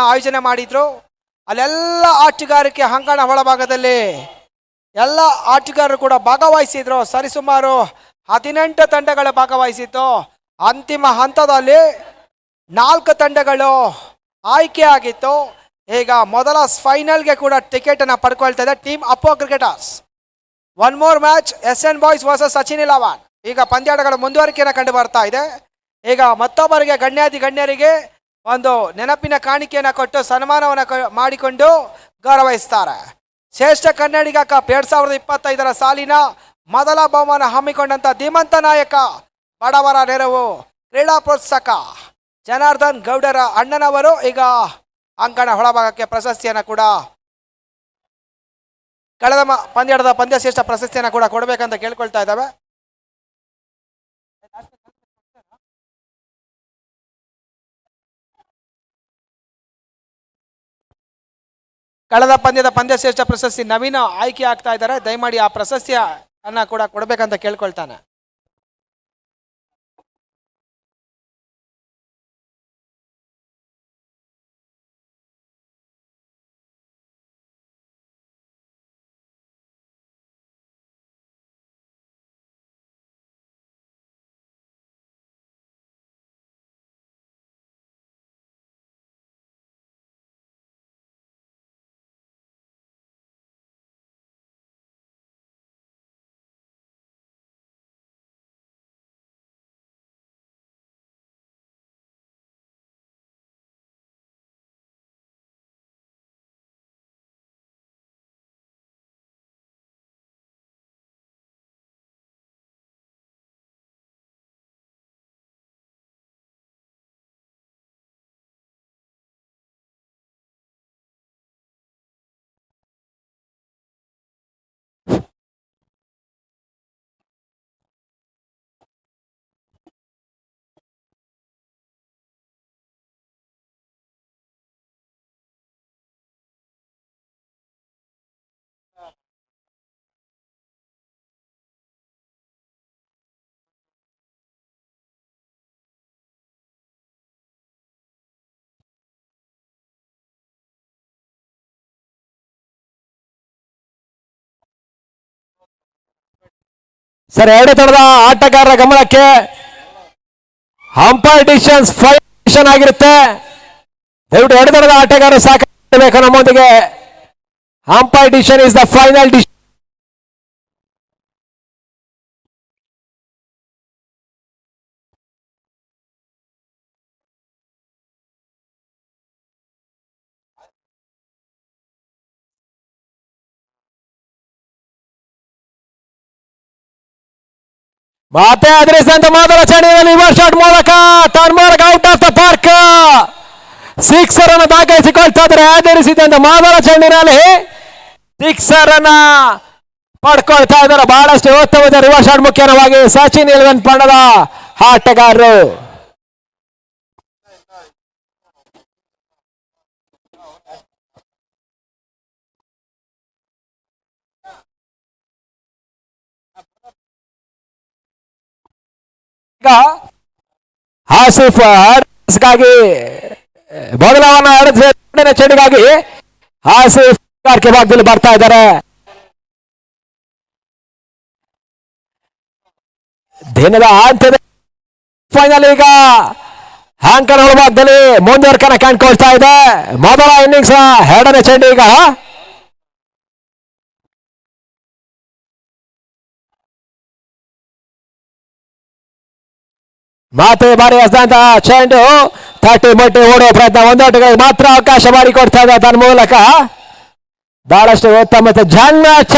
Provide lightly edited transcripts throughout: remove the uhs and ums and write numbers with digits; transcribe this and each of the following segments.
ಆಯೋಜನೆ ಮಾಡಿದ್ರು. ಅಲ್ಲೆಲ್ಲ ಆಟಗಾರಿಕೆ ಅಂಗಣ ಒಳಭಾಗದಲ್ಲಿ ಎಲ್ಲ ಆಟಗಾರರು ಕೂಡ ಭಾಗವಹಿಸಿದ್ರು. ಸರಿಸುಮಾರು 18 ತಂಡಗಳು ಭಾಗವಹಿಸಿತ್ತು. ಅಂತಿಮ ಹಂತದಲ್ಲಿ 4 ತಂಡಗಳು ಆಯ್ಕೆ ಆಗಿತ್ತು. ಈಗ ಮೊದಲ ಫೈನಲ್ಗೆ ಕೂಡ ಟಿಕೆಟ್ ಅನ್ನ ಪಡ್ಕೊಳ್ತಾ ಇದೆ team Appu cricketers. One more match SN boys versus Sachin 11. ಈಗ ಪಂದ್ಯಾಟಗಳ ಮುಂದುವರಿಕೆಯನ್ನು ಕಂಡು ಬರ್ತಾ ಇದೆ. ಈಗ ಮತ್ತೊಬ್ಬರಿಗೆ ಗಣ್ಯರಿಗೆ ಒಂದು ನೆನಪಿನ ಕಾಣಿಕೆಯನ್ನು ಕೊಟ್ಟು ಸನ್ಮಾನವನ್ನು ಮಾಡಿಕೊಂಡು ಗೌರವಿಸ್ತಾರೆ. ಶ್ರೇಷ್ಠ ಕನ್ನಡಿಗ ಕಪ್ 2025 ಸಾಲಿನ ಮೊದಲ ಬಹುಮಾನ ಹಮ್ಮಿಕೊಂಡಂತ ಧೀಮಂತ ನಾಯಕ ಬಡವರ ನೆರವು ಕ್ರೀಡಾ ಪ್ರೋತ್ಸಾಹಕ ಜನಾರ್ದನ್ ಗೌಡರ ಅಣ್ಣನವರು ಈಗ ಅಂಕಣ ಒಳಭಾಗಕ್ಕೆ ಪ್ರಶಸ್ತಿಯನ್ನು ಕೂಡ ಕಳೆದ ಪಂದ್ಯದ ಪಂದ್ಯಶ್ರೇಷ್ಠ ಪ್ರಶಸ್ತಿಯನ್ನು ಕೂಡ ಕೊಡಬೇಕಂತ ಕೇಳ್ಕೊಳ್ತಾ ಇದ್ದಾವೆ. ಕಳೆದ ಪಂದ್ಯದ ಪಂದ್ಯಶ್ರೇಷ್ಠ ಪ್ರಶಸ್ತಿ ನವೀನ ಆಯ್ಕೆ ಆಗ್ತಾ ಇದ್ದಾರೆ. ದಯಮಾಡಿ ಆ ಪ್ರಶಸ್ತಿಯನ್ನ ಕೂಡ ಕೊಡಬೇಕಂತ ಕೇಳ್ಕೊಳ್ತಾನೆ. ಸರ್, ಎರಡು ತಂಡದ ಆಟಗಾರರ ಗಮನಕ್ಕೆ ಅಂಪೈರ್ ಡಿಸಿಷನ್ಸ್ ಫೈನ್ ಆಗಿರುತ್ತೆ. ದಯವಿಟ್ಟು ಎರಡು ತಂಡದ ಆಟಗಾರರು ಸಾಕಬೇಕು ನಮ್ಮೊಂದಿಗೆ. Umpire decision is the final decision. ಮತ್ತೆ ಅದರಿಸಿದಂತ ಮೊದಲ ಚಣಿಯಲ್ಲಿ ರಿವರ್ಸ್ ಶಾಟ್ ಮೂಲಕ ತನ್ಮೂಲಕ out of the park sixer ಅನ್ನು ದಾಖಲಿಸಿಕೊಳ್ತಾ ಇದ್ದಾರೆ. ಆಧರಿಸಿದಂತ ಮೊದಲ ಚೆಂಡಿನಲ್ಲಿ ಸಿಕ್ಸರ್ ಅನ್ನ ಪಡ್ಕೊಳ್ತಾ ಇದ್ದಾರೆ. ಬಹಳಷ್ಟು ಉತ್ತಮವಾದ ರಿವರ್ಸ್ ಶಾಟ್ ಮುಖ್ಯವಾಗಿ ಸಚಿನ್ 11 ತಂಡದ ಆಟಗಾರರು. ಆಸಿಫ್ ಗಾಗಿ ಬದಲಾವಣೆ ಎರಡನೇ ಚೆಂಡಿಗಾಗಿ ಆಸಿಫ್ ಭಾಗದಲ್ಲಿ ಬರ್ತಾ ಇದ್ದಾರೆ. ದಿನದ ಅಂತ್ಯದ ಫೈನಲ್ ಈಗ ಅಂಕಣ ಭಾಗದಲ್ಲಿ ಮುಂದುವರಿಕೆಯನ್ನು ಕಾಣ್ಕೊಳ್ತಾ ಇದೆ. ಮೊದಲ ಇನ್ನಿಂಗ್ಸ್ ಎರಡನೇ ಚೆಂಡು ಈಗ ಮಾತೆ ಬಾರಿ ಹಸಿದಂತಹ ಚೆಂಡು ತಟ್ಟಿ ಮಟ್ಟಿ ಓಡುವ ಪ್ರಯತ್ನ ಒಂದೋಟಗಳಿಗೆ ಮಾತ್ರ ಅವಕಾಶ ಮಾಡಿಕೊಡ್ತಾ ಇದೆ. ತನ್ನ ಮೂಲಕ ಬಹಳಷ್ಟು ಉತ್ತಮ ಜನ್ಮಚ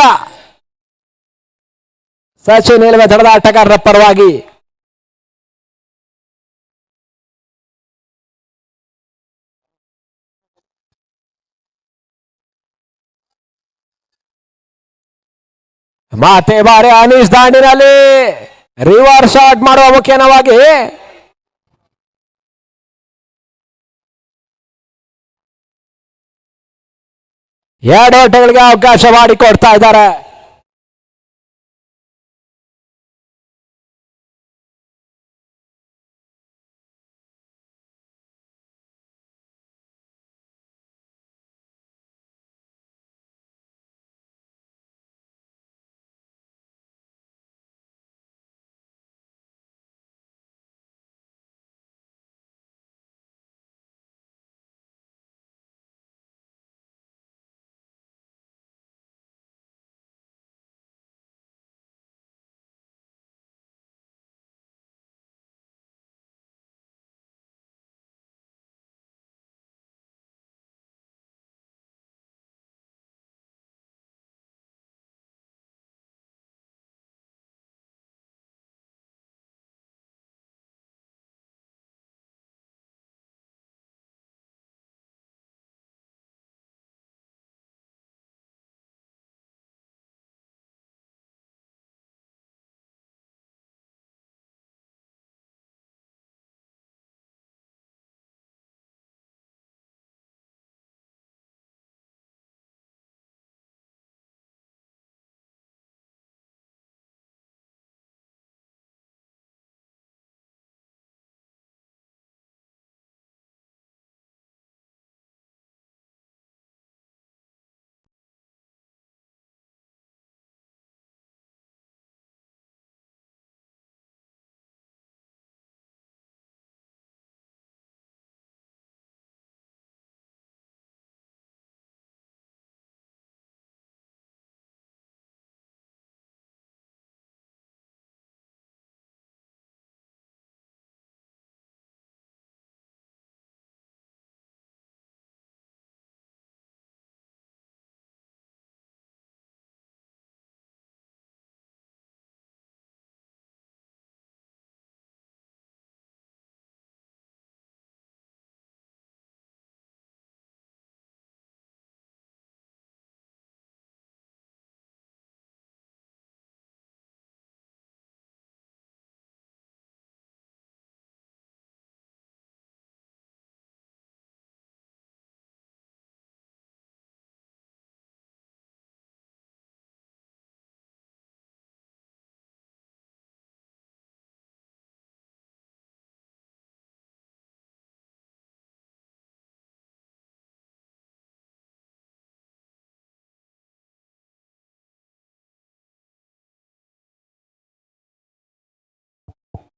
ಸಚಿನ್ 11 ತಂಡದ ಆಟಗಾರರ ಪರವಾಗಿ. ಮಾತೆ ಬಾರಿ ಅನೀಶ್ ದಾಂಡಿನಲ್ಲಿ ರಿವರ್ಸ್ ಶಾಟ್ ಮಾಡುವ ಮುಖ್ಯವಾಗಿ ಎರಡು ಓಟಗಳಿಗೆ ಅವಕಾಶ ಮಾಡಿಕೊಡ್ತಾ ಇದ್ದಾರೆ.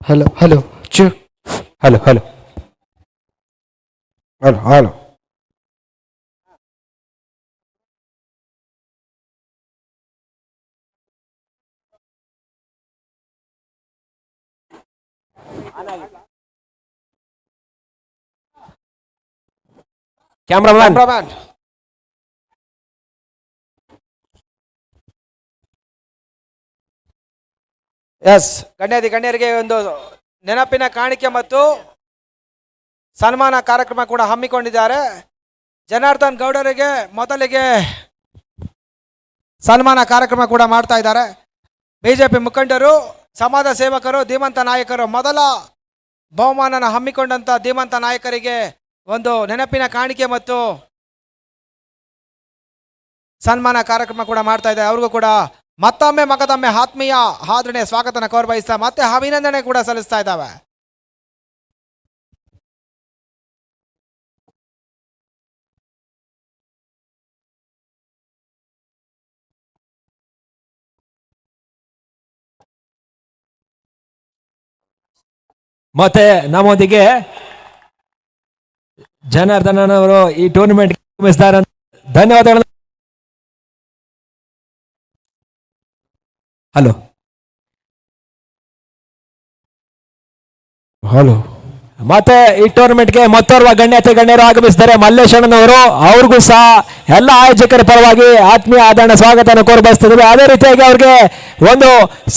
ಹಲೋ ಹಲೋ ಚು hello hello hello hello. Cameraman cameraman. Yes, ಗಣ್ಯರಿಗೆ ಒಂದು ನೆನಪಿನ ಕಾಣಿಕೆ ಮತ್ತು ಸನ್ಮಾನ ಕಾರ್ಯಕ್ರಮ ಕೂಡ ಹಮ್ಮಿಕೊಂಡಿದ್ದಾರೆ. ಜನಾರ್ದನ್ ಗೌಡರಿಗೆ ಮೊದಲಿಗೆ ಸನ್ಮಾನ ಕಾರ್ಯಕ್ರಮ ಕೂಡ ಮಾಡ್ತಾ ಇದ್ದಾರೆ. ಬಿಜೆಪಿ ಮುಖಂಡರು, ಸಮಾಜ ಸೇವಕರು, ಧೀಮಂತ ನಾಯಕರು, ಮೊದಲ ಬಹುಮಾನನ ಹಮ್ಮಿಕೊಂಡಂತ ಧೀಮಂತ ನಾಯಕರಿಗೆ ಒಂದು ನೆನಪಿನ ಕಾಣಿಕೆ ಮತ್ತು ಸನ್ಮಾನ ಕಾರ್ಯಕ್ರಮ ಕೂಡ ಮಾಡ್ತಾ ಇದ್ದಾರೆ. ಅವ್ರಿಗೂ ಕೂಡ ಮತ್ತೊಮ್ಮೆ ಮಗದೊಮ್ಮೆ ಆತ್ಮೀಯ ಆದರಣೆ ಸ್ವಾಗತನ ಕೋರ್ಬಯಿಸ್ತಾ ಮತ್ತೆ ಅಭಿನಂದನೆ ಕೂಡ ಸಲ್ಲಿಸ್ತಾ ಇದ್ದಾವೆ. ಮತ್ತೆ ನಮ್ಮೊಂದಿಗೆ ಜನಾರ್ದನನ್ ಅವರು ಈ ಟೂರ್ನಿಮೆಂಟ್ ಆಗಮಿಸಿದ್ದಾರೆ. ಧನ್ಯವಾದಗಳು. Hello hello. ಮತ್ತೆ ಈ ಟೂರ್ನಮೆಂಟ್ಗೆ ಮತ್ತೋರ್ವ ಗಣ್ಯರು ಆಗಮಿಸಿದ್ದಾರೆ. ಮಲ್ಲೇಶ್ ಅಣ್ಣನವರು, ಅವ್ರಿಗೂ ಸಹ ಎಲ್ಲ ಆಯೋಜಕರ ಪರವಾಗಿ ಆತ್ಮೀಯ ಆದರಣ ಸ್ವಾಗತನ ಕೋರ್ಬಯಸ್ತಿದ್ದಾರೆ. ಅದೇ ರೀತಿಯಾಗಿ ಅವ್ರಿಗೆ ಒಂದು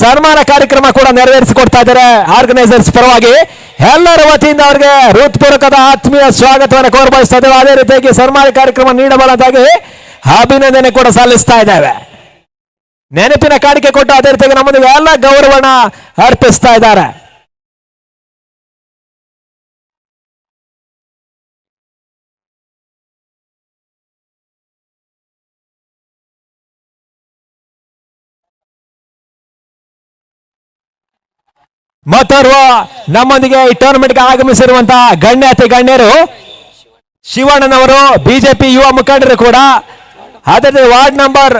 ಸನ್ಮಾನ ಕಾರ್ಯಕ್ರಮ ಕೂಡ ನೆರವೇರಿಸಿಕೊಡ್ತಾ ಇದ್ದಾರೆ ಆರ್ಗನೈಸರ್ಸ್ ಪರವಾಗಿ. ಎಲ್ಲರ ವತಿಯಿಂದ ಅವ್ರಿಗೆ ಹೃತ್ಪೂರ್ವಕದ ಆತ್ಮೀಯ ಸ್ವಾಗತವನ್ನು ಕೋರ್ಬಯಸ್ತಾ ಇದ್ದೇವೆ. ಅದೇ ರೀತಿಯಾಗಿ ಸನ್ಮಾನ ಕಾರ್ಯಕ್ರಮ ನೀಡಬಾರದಾಗಿ ಅಭಿನಂದನೆ ಕೂಡ ಸಲ್ಲಿಸ್ತಾ ಇದ್ದೇವೆ. ನೆನಪಿನ ಕಾಣಿಕೆ ಕೊಟ್ಟು ಅದೇ ರೀತಿಯಾಗಿ ನಮ್ಮೊಂದಿಗೆ ಎಲ್ಲ ಗೌರವನ ಅರ್ಪಿಸ್ತಾ ಇದ್ದಾರೆ. ಮತ್ತೋರ್ವ ನಮ್ಮೊಂದಿಗೆ ಈ ಟೂರ್ನಮೆಂಟ್ಗೆ ಆಗಮಿಸಿರುವಂತಹ ಗಣ್ಯರು ಶಿವಣ್ಣನವರು, ಬಿಜೆಪಿ ಯುವ ಮುಖಂಡರು ಕೂಡ. ಅದೇ ವಾರ್ಡ್ ನಂಬರ್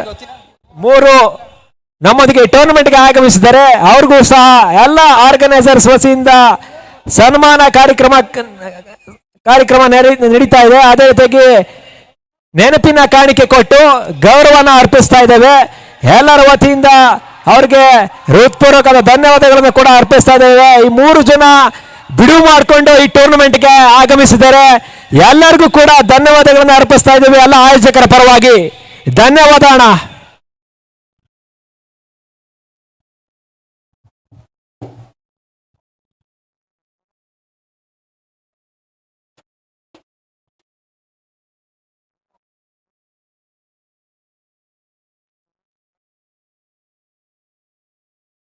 3 ನಮ್ಮೊಂದಿಗೆ ಟೂರ್ನಮೆಂಟ್ಗೆ ಆಗಮಿಸಿದ್ದಾರೆ. ಅವ್ರಿಗೂ ಸಹ ಎಲ್ಲ ಆರ್ಗನೈಸರ್ಸ್ ವತಿಯಿಂದ ಸನ್ಮಾನ ಕಾರ್ಯಕ್ರಮ ನಡೀತಾ ಇದೆ. ಅದೇ ರೀತಿಯಾಗಿ ನೆನಪಿನ ಕಾಣಿಕೆ ಕೊಟ್ಟು ಗೌರವನ ಅರ್ಪಿಸ್ತಾ ಇದ್ದೇವೆ. ಎಲ್ಲರ ವತಿಯಿಂದ ಅವ್ರಿಗೆ ಹೃತ್ಪೂರ್ವಕದ ಧನ್ಯವಾದಗಳನ್ನು ಕೂಡ ಅರ್ಪಿಸ್ತಾ ಇದ್ದೇವೆ. ಈ 3 ಜನ ಬಿಡುವು ಮಾಡಿಕೊಂಡು ಈ ಟೂರ್ನಮೆಂಟ್ಗೆ ಆಗಮಿಸಿದ್ದಾರೆ. ಎಲ್ಲರಿಗೂ ಕೂಡ ಧನ್ಯವಾದಗಳನ್ನು ಅರ್ಪಿಸ್ತಾ ಇದ್ದೇವೆ ಎಲ್ಲ ಆಯೋಜಕರ ಪರವಾಗಿ. ಧನ್ಯವಾದ ಅಣ್ಣ.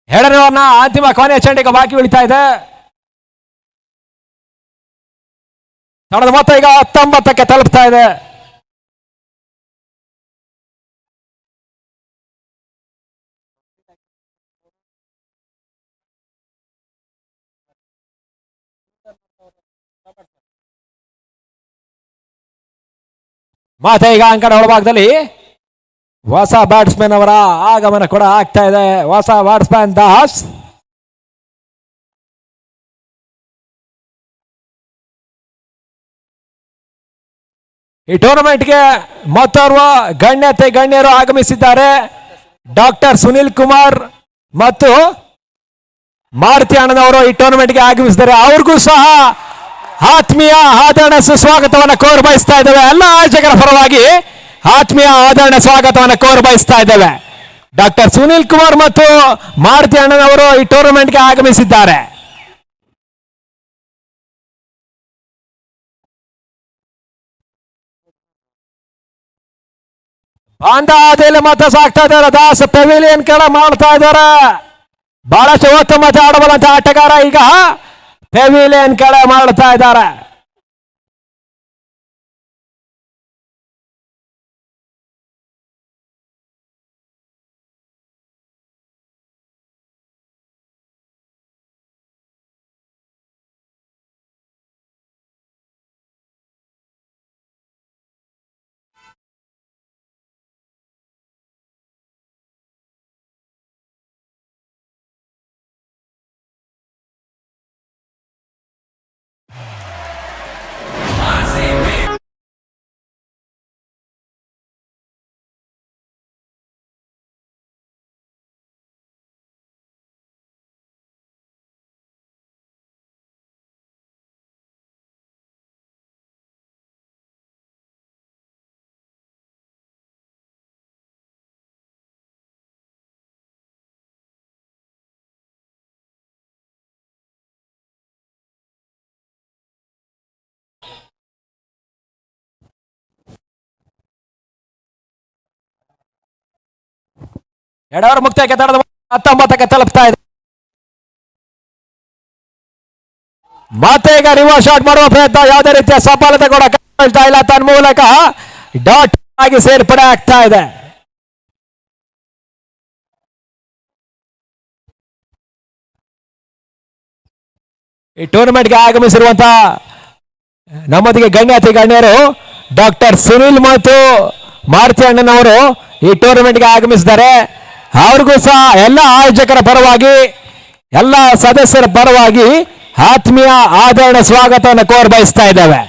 ಹೆಡರವನ್ನ ಅಂತಿಮ ಕೊನೆಯ ಚಂಡಿಗೆ ಬಾಕಿ ಉಳಿತಾ ಇದೆ. ತಡದ ಮೊತ್ತ ಈಗ 19ಕ್ಕೆ ತಲುಪ್ತಾ ಇದೆ. ಮತ್ತೆ ಈಗ ಅಂಕಣ ಒಳಭಾಗದಲ್ಲಿ ಹೊಸ ಬ್ಯಾಟ್ಸ್ಮನ್ ಅವರ ಆಗಮನ ಕೂಡ ಆಗ್ತಾ ಇದೆ. ಹೊಸ ಬ್ಯಾಟ್ಸ್ಮನ್ ದಾಸ್. ಈ ಟೂರ್ನಮೆಂಟ್ಗೆ ಮತ್ತೋರ್ವ ಗಣ್ಯರು ಆಗಮಿಸಿದ್ದಾರೆ. ಡಾಕ್ಟರ್ ಸುನಿಲ್ ಕುಮಾರ್ ಮತ್ತು ಮಾರುತಿ ಅಣ್ಣನವರು ಈ ಟೂರ್ನಮೆಂಟ್ಗೆ ಆಗಮಿಸಿದ್ದಾರೆ. ಅವ್ರಿಗೂ ಸಹ ಆತ್ಮೀಯ ಆದರಣ ಸುಸ್ವಾಗತವನ್ನು ಕೋರ್ಬಯಸ್ತಾ ಇದ್ದೇವೆ. ಎಲ್ಲ ಆಯೋಜಕರ ಪರವಾಗಿ ಆತ್ಮೀಯ ಆದರಣ ಸ್ವಾಗತವನ್ನು ಕೋರ್ಬಯಸ್ತಾ ಇದ್ದೇವೆ. ಡಾಕ್ಟರ್ ಸುನಿಲ್ ಕುಮಾರ್ ಮತ್ತು ಮಾರುತಿ ಅಣ್ಣನವರು ಈ ಟೂರ್ನಮೆಂಟ್ಗೆ ಆಗಮಿಸಿದ್ದಾರೆ. ಬಾಂಧಾದಲ್ಲಿ ಮತ ಸಾಕ್ತಾ ಇದ್ದಾರೆ. ದಾಸ್ ಪೆವಿಲಿಯನ್ ಕೆಳ ಮಾಡ್ತಾ ಇದ್ದಾರೆ. ಬಹಳಷ್ಟು ಉತ್ತಮ ಆಡಬಲ್ಲಂತ ಆಟಗಾರ ಈಗ ಪೆವಿಲಿಯನ್ ಕೆಳ ಮಾಡ್ತಾ ಇದ್ದಾರೆ. ಎರಡವರ ಮುಕ್ತಾಯಕ್ಕೆ ತಡೆದ 19ಕ್ಕೆ ತಲುಪ್ತಾ ಇದೆ. ಮತ್ತೆ ಈಗ ರಿವರ್ಸ್ ಶಾಟ್ ಮಾಡುವ ಪ್ರಯತ್ನ, ಯಾವುದೇ ರೀತಿಯ ಸಫಲತೆ ಕೂಡ ಕಾಣ್ತಾ ಇಲ್ಲ. ತನ್ನ ಮೂಲಕ ಡಾಟ್ ಆಗಿ ಸೇರ್ಪಡೆ ಆಗ್ತಾ ಇದೆ. ಈ ಟೂರ್ನಮೆಂಟ್ಗೆ ಆಗಮಿಸಿರುವಂತಹ ನಮ್ಮೊಂದಿಗೆ ಗಣ್ಯಾತಿ ಗಣ್ಯರು ಡಾಕ್ಟರ್ ಸುನಿಲ್ ಮತ್ತು ಮಾರುತಿ ಅಣ್ಣನವರು ಈ ಟೂರ್ನಮೆಂಟ್ಗೆ ಆಗಮಿಸಿದ್ದಾರೆ. ಅವ್ರಿಗೂ ಸಹ ಎಲ್ಲ ಆಯೋಜಕರ ಪರವಾಗಿ ಎಲ್ಲ ಸದಸ್ಯರ ಪರವಾಗಿ ಆತ್ಮೀಯ ಆದರಣ ಸ್ವಾಗತವನ್ನು ಕೋರ್ಬಯಸ್ತಾ ಇದ್ದೇವೆ.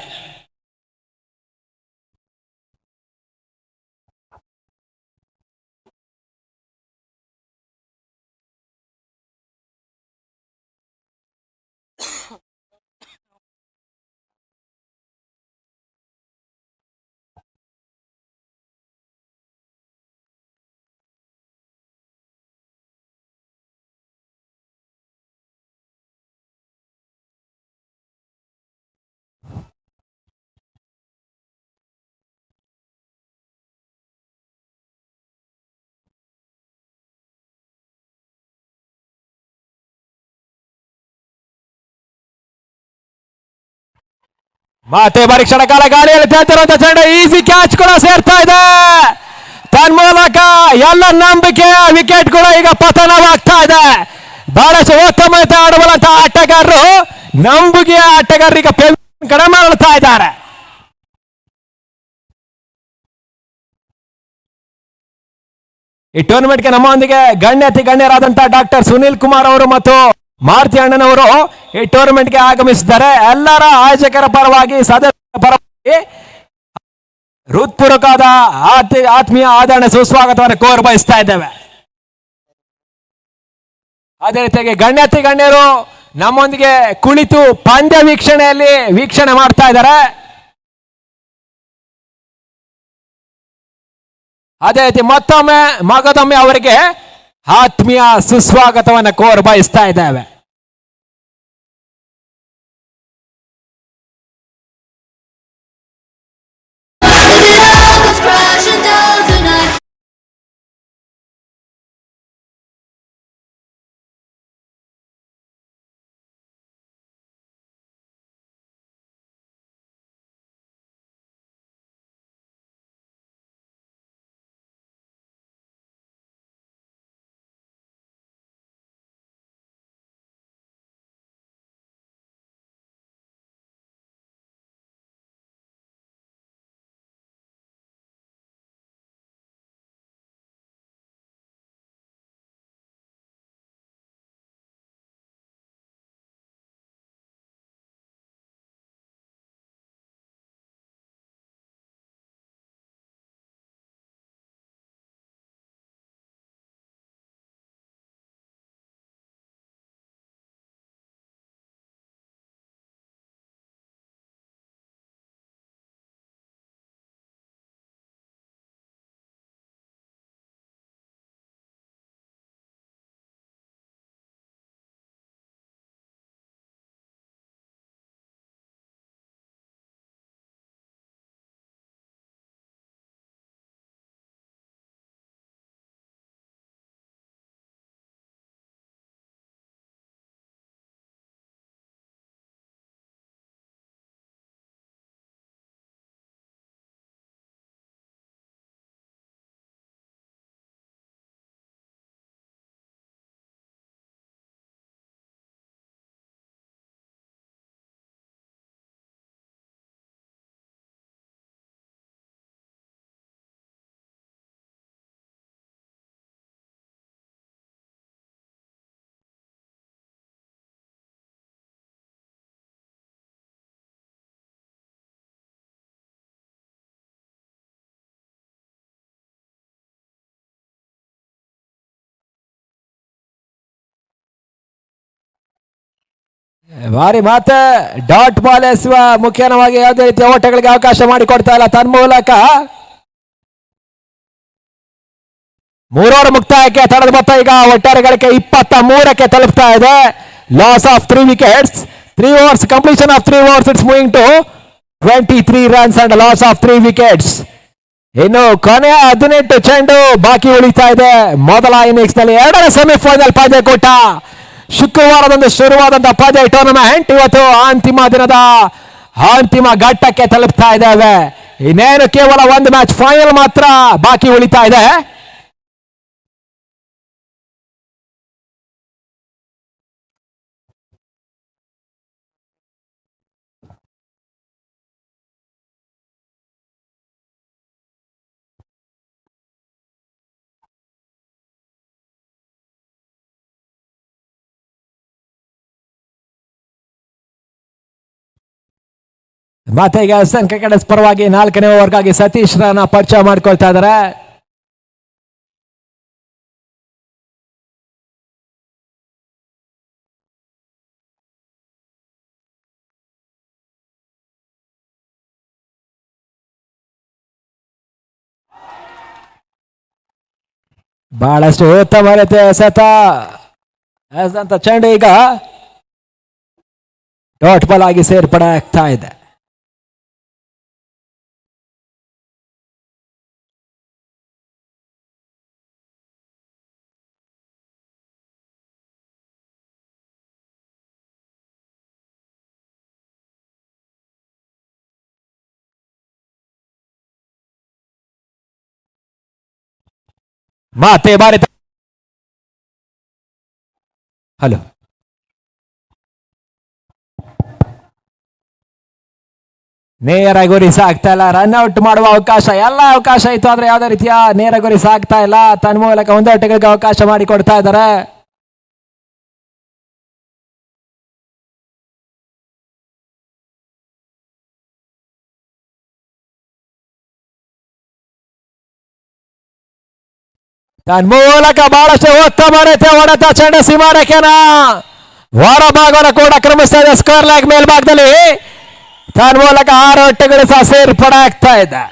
ಮತ್ತೆ ಪರೀಕ್ಷಣ ಕಾಲ ಗಾಳಿಯಲ್ಲಿ ತೇಲ್ತಿರುವಂತ ಚೆಂಡು ಈಸಿ ಕ್ಯಾಚ್ ಕೂಡ ಸೇರ್ತಾ ಇದೆ. ತನ್ಮೂಲಕ ಎಲ್ಲ ನಂಬಿಕೆಯ ವಿಕೆಟ್ ಕೂಡ ಈಗ ಪತನವಾಗ್ತಾ ಇದೆ. ಬಹಳಷ್ಟು ಉತ್ತಮತೆ ಆಡುವಂತ ಆಟಗಾರರು ನಂಬಿಕೆಯ ಆಟಗಾರರು ಈಗ ಕಡಿಮೆ ಮಾಡ್ತಾ ಇದ್ದಾರೆ. ಈ ಟೂರ್ನಮೆಂಟ್ಗೆ ನಮ್ಮೊಂದಿಗೆ ಗಣ್ಯಾತಿ ಗಣ್ಯರಾದಂತಹ ಡಾಕ್ಟರ್ ಸುನೀಲ್ ಕುಮಾರ್ ಅವರು ಮತ್ತು ಮಾರುತಿ ಅಣ್ಣನವರು ಈ ಟೂರ್ನಮೆಂಟ್ಗೆ ಆಗಮಿಸಿದ್ದಾರೆ. ಎಲ್ಲರ ಆಯೋಜಕರ ಪರವಾಗಿ ಸದಸ್ಯರ ಪರವಾಗಿ ಹೃತ್ಪೂರ್ವಕವಾದ ಆತ್ಮೀಯ ಆದರಣೆ ಸುಸ್ವಾಗತವನ್ನು ಕೋರ್ಬಯಸ್ತಾ ಇದ್ದೇವೆ. ಅದೇ ರೀತಿಯಾಗಿ ಗಣ್ಯಾತಿ ಗಣ್ಯರು ನಮ್ಮೊಂದಿಗೆ ಕುಳಿತು ಪಂದ್ಯ ವೀಕ್ಷಣೆಯಲ್ಲಿ ವೀಕ್ಷಣೆ ಮಾಡ್ತಾ ಇದ್ದಾರೆ. ಅದೇ ರೀತಿ ಮಗದೊಮ್ಮೆ ಅವರಿಗೆ ಆತ್ಮೀಯ ಸುಸ್ವಾಗತವನ್ನು ಕೋರ್ಬಯಸ್ತಾ ಇದ್ದೇವೆ. ಭಾರಿ ಮಾತೆ ಡಾಟ್ ಬಾಲ್ ಎಸುವ ಮುಖ್ಯವಾಗಿ ಯಾವುದೇ ರೀತಿಯ ಓಟಗಳಿಗೆ ಅವಕಾಶ ಮಾಡಿಕೊಡ್ತಾ ಇಲ್ಲ. ತನ್ಮೂಲಕ 3 ಓವರ್ ಮುಕ್ತಾಯಕ್ಕೆ ತಡೆದ ಮೊತ್ತ ಈಗ ಒಟ್ಟಾರೆ ಗಳಿಕೆ 23ಕ್ಕೆ ತಲುಪ್ತಾ ಇದೆ. Loss of 3 wickets, 3 overs, completion of 3 overs, it's moving to 23 runs and loss of 3 wickets. ಇನ್ನು ಕೊನೆಯ 18 ಚೆಂಡು ಬಾಕಿ ಉಳಿತಾ ಇದೆ ಮೊದಲ ಇನ್ನಿಂಗ್ಸ್ ನಲ್ಲಿ. ಎರಡನೇ ಸೆಮಿಫೈನಲ್ ಪಂದ್ಯಕೂಟ ಶುಕ್ರವಾರದಂದು ಶುರುವಾದಂತಹ ಪಂದ್ಯ ಟೂರ್ನಮೆಂಟ್ ಇವತ್ತು ಅಂತಿಮ ದಿನದ ಅಂತಿಮ ಘಟ್ಟಕ್ಕೆ ತಲುಪ್ತಾ ಇದ್ದೇವೆ. ಇನ್ನೇನು ಕೇವಲ ಒಂದು ಮ್ಯಾಚ್ ಫೈನಲ್ ಮಾತ್ರ ಬಾಕಿ ಉಳಿತಾ ಇದೆ. ಮತ್ತೆ ಈಗ ಎಸ್ ಎನ್ ಕ್ರಿಕೆಟರ್ಸ್ ಪರವಾಗಿ 4ನೇ ಓವರ್ಗಾಗಿ ಸತೀಶ್ ರನ್ನ ಪರಿಚಯ ಮಾಡ್ಕೊಳ್ತಾ ಇದ್ದಾರೆ. ಬಹಳಷ್ಟು ಉತ್ತಮ ರೀತಿಯ ಎಸೆತ ಅಂತ ಚೆಂಡು ಈಗ ಡಾಟ್ ಬಾಲ್ ಆಗಿ ಸೇರ್ಪಡೆ ಆಗ್ತಾ ಇದೆ. ಮತ್ತೆ ಭಾರತ ಹಲೋ ನೇರ ಗುರಿ ಸಾಕ್ತಾ ಇಲ್ಲ. ರನ್ಔಟ್ ಮಾಡುವ ಅವಕಾಶ ಎಲ್ಲ ಅವಕಾಶ ಇತ್ತು, ಆದ್ರೆ ಯಾವುದೇ ರೀತಿಯ ನೇರ ಗುರಿ ಸಾಕ್ತಾ ಇಲ್ಲ. ತನ್ನ ಮೂಲಕ ಒಂದೊಟ್ಟಿಗೆ ಅವಕಾಶ ಮಾಡಿಕೊಡ್ತಾ ಇದ್ದಾರೆ. ತನ್ನ ಮೂಲಕ ಬಹಳಷ್ಟು ಉತ್ತಮ ರೀತಿಯ ಹೊಡೆತ ಚೆಂಡು ಸೀಮಾರೇಖೆನ ಹೊರ ಭಾಗವನ್ನು ಕೂಡ ಕ್ರಮಿಸ್ತಾ ಇದೆ. ಸ್ಕ್ವೇರ್ ಲೆಗ್ ಮೇಲ್ಭಾಗದಲ್ಲಿ ತನ್ನ ಮೂಲಕ 6 ಒಟ್ಟುಗಳು ಸಹ ಸೇರ್ಪಡೆ ಆಗ್ತಾ ಇದೆ.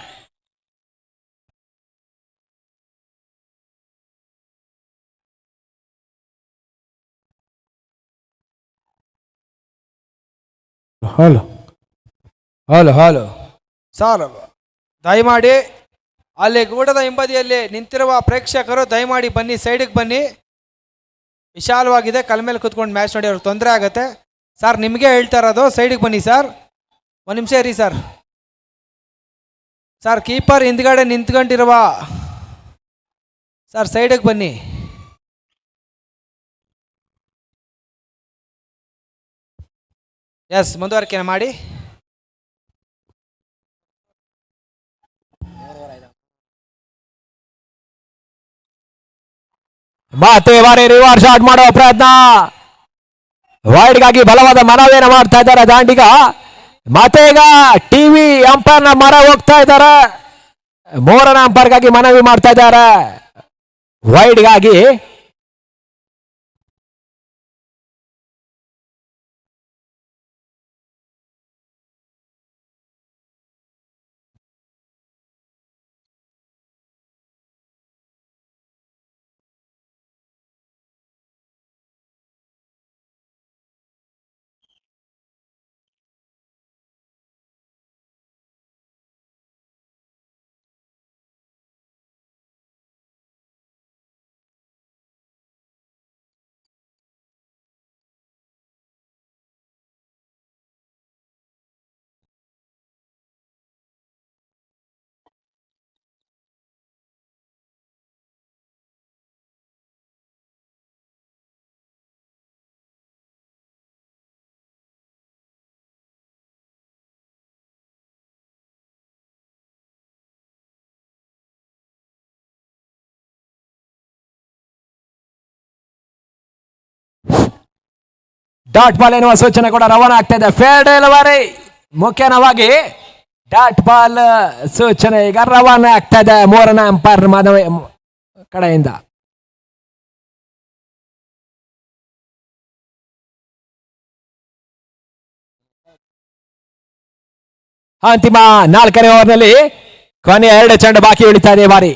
ಹಲೋ ಹಲೋ ಹಲೋ ಸರ್, ದಯಮಾಡಿ ಅಲ್ಲಿ ಗೂಡದ ಹಿಂಬದಿಯಲ್ಲಿ ನಿಂತಿರುವ ಪ್ರೇಕ್ಷಕರು ದಯಮಾಡಿ ಬನ್ನಿ, ಸೈಡಿಗೆ ಬನ್ನಿ. ವಿಶಾಲವಾಗಿದೆ, ಕಲ್ ಮೇಲೆ ಕುತ್ಕೊಂಡು ಮ್ಯಾಚ್ ನೋಡಿ ಅವ್ರಿಗೆ ತೊಂದರೆ ಆಗುತ್ತೆ. ಸರ್ ನಿಮಗೆ ಹೇಳ್ತಾ ಇರೋದು, ಸೈಡಿಗೆ ಬನ್ನಿ ಸರ್. ಒಂದು ನಿಮಿಷ ಇರಿ ಸರ್. ಸರ್ ಕೀಪರ್ ಹಿಂದ್ಗಡೆ ನಿಂತ್ಕೊಂಡಿರುವ ಸರ್ ಸೈಡಿಗೆ ಬನ್ನಿ. ಎಸ್, ಮುಂದುವರಿಕೆ ಮಾಡಿ. ಮತ್ತೆ ಬಾರಿ ರಿವರ್ಸ್ ಶಾಟ್ ಮಾಡುವ ಪ್ರಯತ್ನ, ವೈಡ್ಗಾಗಿ ಬಲವಾದ ಮನವಿಯನ್ನು ಮಾಡ್ತಾ ಇದ್ದಾರೆ ದಾಂಡಿಗ. ಮತ್ತೆ ಈಗ ಟಿವಿ ಅಂಪೈರ್ನ ಮರ ಹೋಗ್ತಾ ಇದ್ದಾರೆ. 3ನೇ ಅಂಪೈರ್ಗಾಗಿ ಮನವಿ ಮಾಡ್ತಾ ಇದ್ದಾರೆ ವೈಡ್ಗಾಗಿ. ಡಾಟ್ ಬಾಲ್ ಎನ್ನುವ ಸೂಚನೆ ಕೂಡ ರವಾನೆ ಆಗ್ತಾ ಇದೆ. ಫೇರ್ ಡೆಲಿವರಿ ಮುಖ್ಯವಾಗಿ ಡಾಟ್ ಬಾಲ್ ಸೂಚನೆ ಈಗ ರವಾನೆ ಆಗ್ತಾ ಇದೆ 3ನೇ ಅಂಪೈರ್ ಮನವಿ ಕಡೆಯಿಂದ. ಅಂತಿಮ 4ನೇ ಓವರ್ನಲ್ಲಿ ಕೊನೆಯ 2 ಚೆಂಡು ಬಾಕಿ ಉಳಿತಾ ಇದೆ ಬಾರಿ.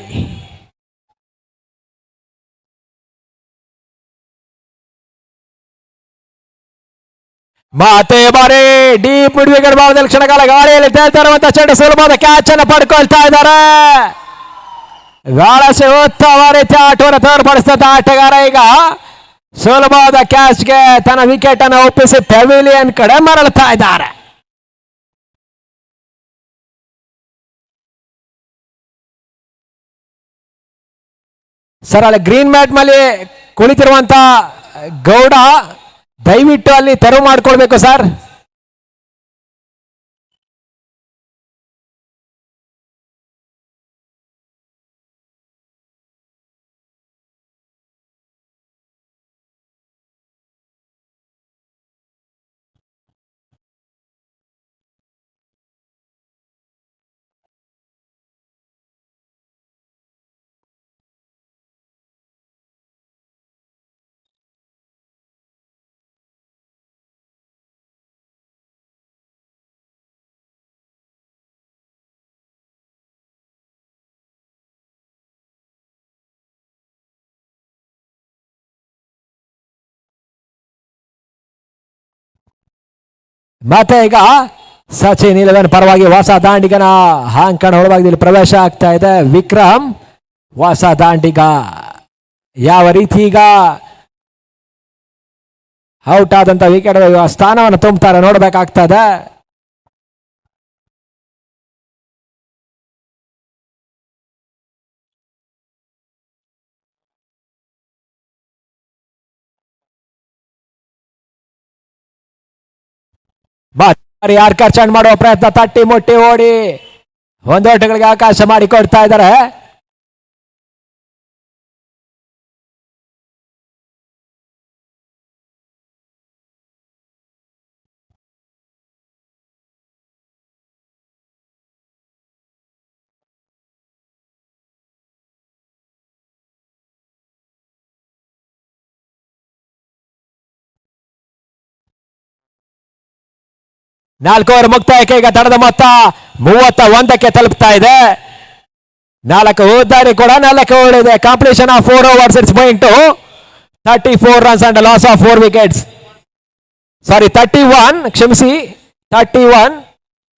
ಮತ್ತೆ ಬಾರಿ ಡೀಪ್ ಮಿಡ್ ವಿಕೆಟ್ ಭಾಗದಲ್ಲಿ ಕ್ಷಣಕಾಲ ಗಾಳಿಯಲ್ಲಿ ತೇಲ್ತಾ ಇರುವಂತ ಚೆಂಡು ಸುಲಭವಾದ ಕ್ಯಾಚ್ ಅನ್ನು ಪಡ್ಕೊಳ್ತಾ ಇದ್ದಾರೆ. ಬಹಳಷ್ಟು ಉತ್ತಮ ರೀತಿಯ ಆಟವನ್ನು ತೋರ್ಪಡಿಸಿದಂತ ಆಟಗಾರ ಈಗ ಸುಲಭವಾದ ಕ್ಯಾಚ್ಗೆ ತನ್ನ ವಿಕೆಟ್ ಅನ್ನು ಒಪ್ಪಿಸಿ ಪೆವಿಲಿಯನ್ ಕಡೆ ಮರಳುತ್ತಾ ಇದ್ದಾರೆ. ಸರ್ ಅಲ್ಲಿ ಗ್ರೀನ್ ಮ್ಯಾಟ್ ಮೇಲೆ ಕುಳಿತಿರುವಂತ ಗೌಡ ದಯವಿಟ್ಟು ಅಲ್ಲಿ ತೆರವು ಮಾಡ್ಕೊಳ್ಬೇಕು ಸರ್. ಮತ್ತೆ ಈಗ ಸಚಿನ್ 11 ಪರವಾಗಿ ಹೊಸ ದಾಂಡಿಗನ ಹಾಂಕಣ ಒಳಭಾಗದಲ್ಲಿ ಪ್ರವೇಶ ಆಗ್ತಾ ಇದೆ. ವಿಕ್ರಮ್ ಹೊಸ ದಾಂಡಿಗ ಯಾವ ರೀತಿ ಈಗ ಔಟ್ ಆದಂತ ವಿಕೆಟ್ ಸ್ಥಾನವನ್ನು ತುಂಬುತ್ತಾರೆ ನೋಡ್ಬೇಕಾಗ್ತದೆ. ಯಾರ್ಕರ್ ಚಂಡ್ ಮಾಡುವ ಪ್ರಯತ್ನ, ತಟ್ಟಿ ಮುಟ್ಟಿ ಓಡಿ ಒಂದೋಟಗಳಿಗೆ ಅವಕಾಶ ಮಾಡಿ ಕೊಡ್ತಾ ಇದ್ದಾರೆ. ನಾಲ್ಕು ಓವರ್ ಮುಕ್ತಾಯಕ್ಕೆ ಈಗ ತಡದ ಮೊತ್ತ 31ಕ್ಕೆ ತಲುಪ್ತಾ ಇದೆ. 4 ಉದ್ದಾರಿ ಕೂಡ 4 ಓಡಿದೆ. Completion of 4 overs, it's going to 34 runs and loss of 4 wickets. Sorry 31, ಕ್ಷಮಿಸಿ 31,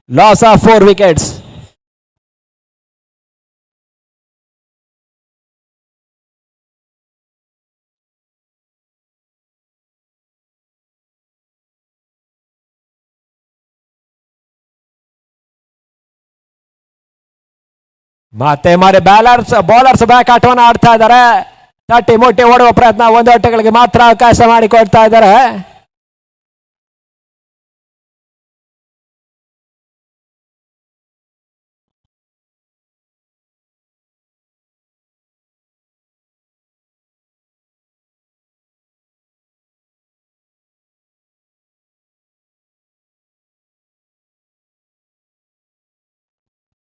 ಲಾಸ್ ಆಫ್ 4 wickets. ಮತ್ತೆ ಮಾರಿ ಬೌಲರ್ಸ್ ಬ್ಯಾಕ್ ಆಟವನ್ನು ಆಡ್ತಾ ಇದ್ದಾರೆ. ತಟ್ಟಿ ಮುಟ್ಟಿ ಓಡುವ ಪ್ರಯತ್ನ, ಒಂದೋಟಗಳಿಗೆ ಮಾತ್ರ ಅವಕಾಶ ಮಾಡಿ ಕೊಡ್ತಾ ಇದ್ದಾರೆ.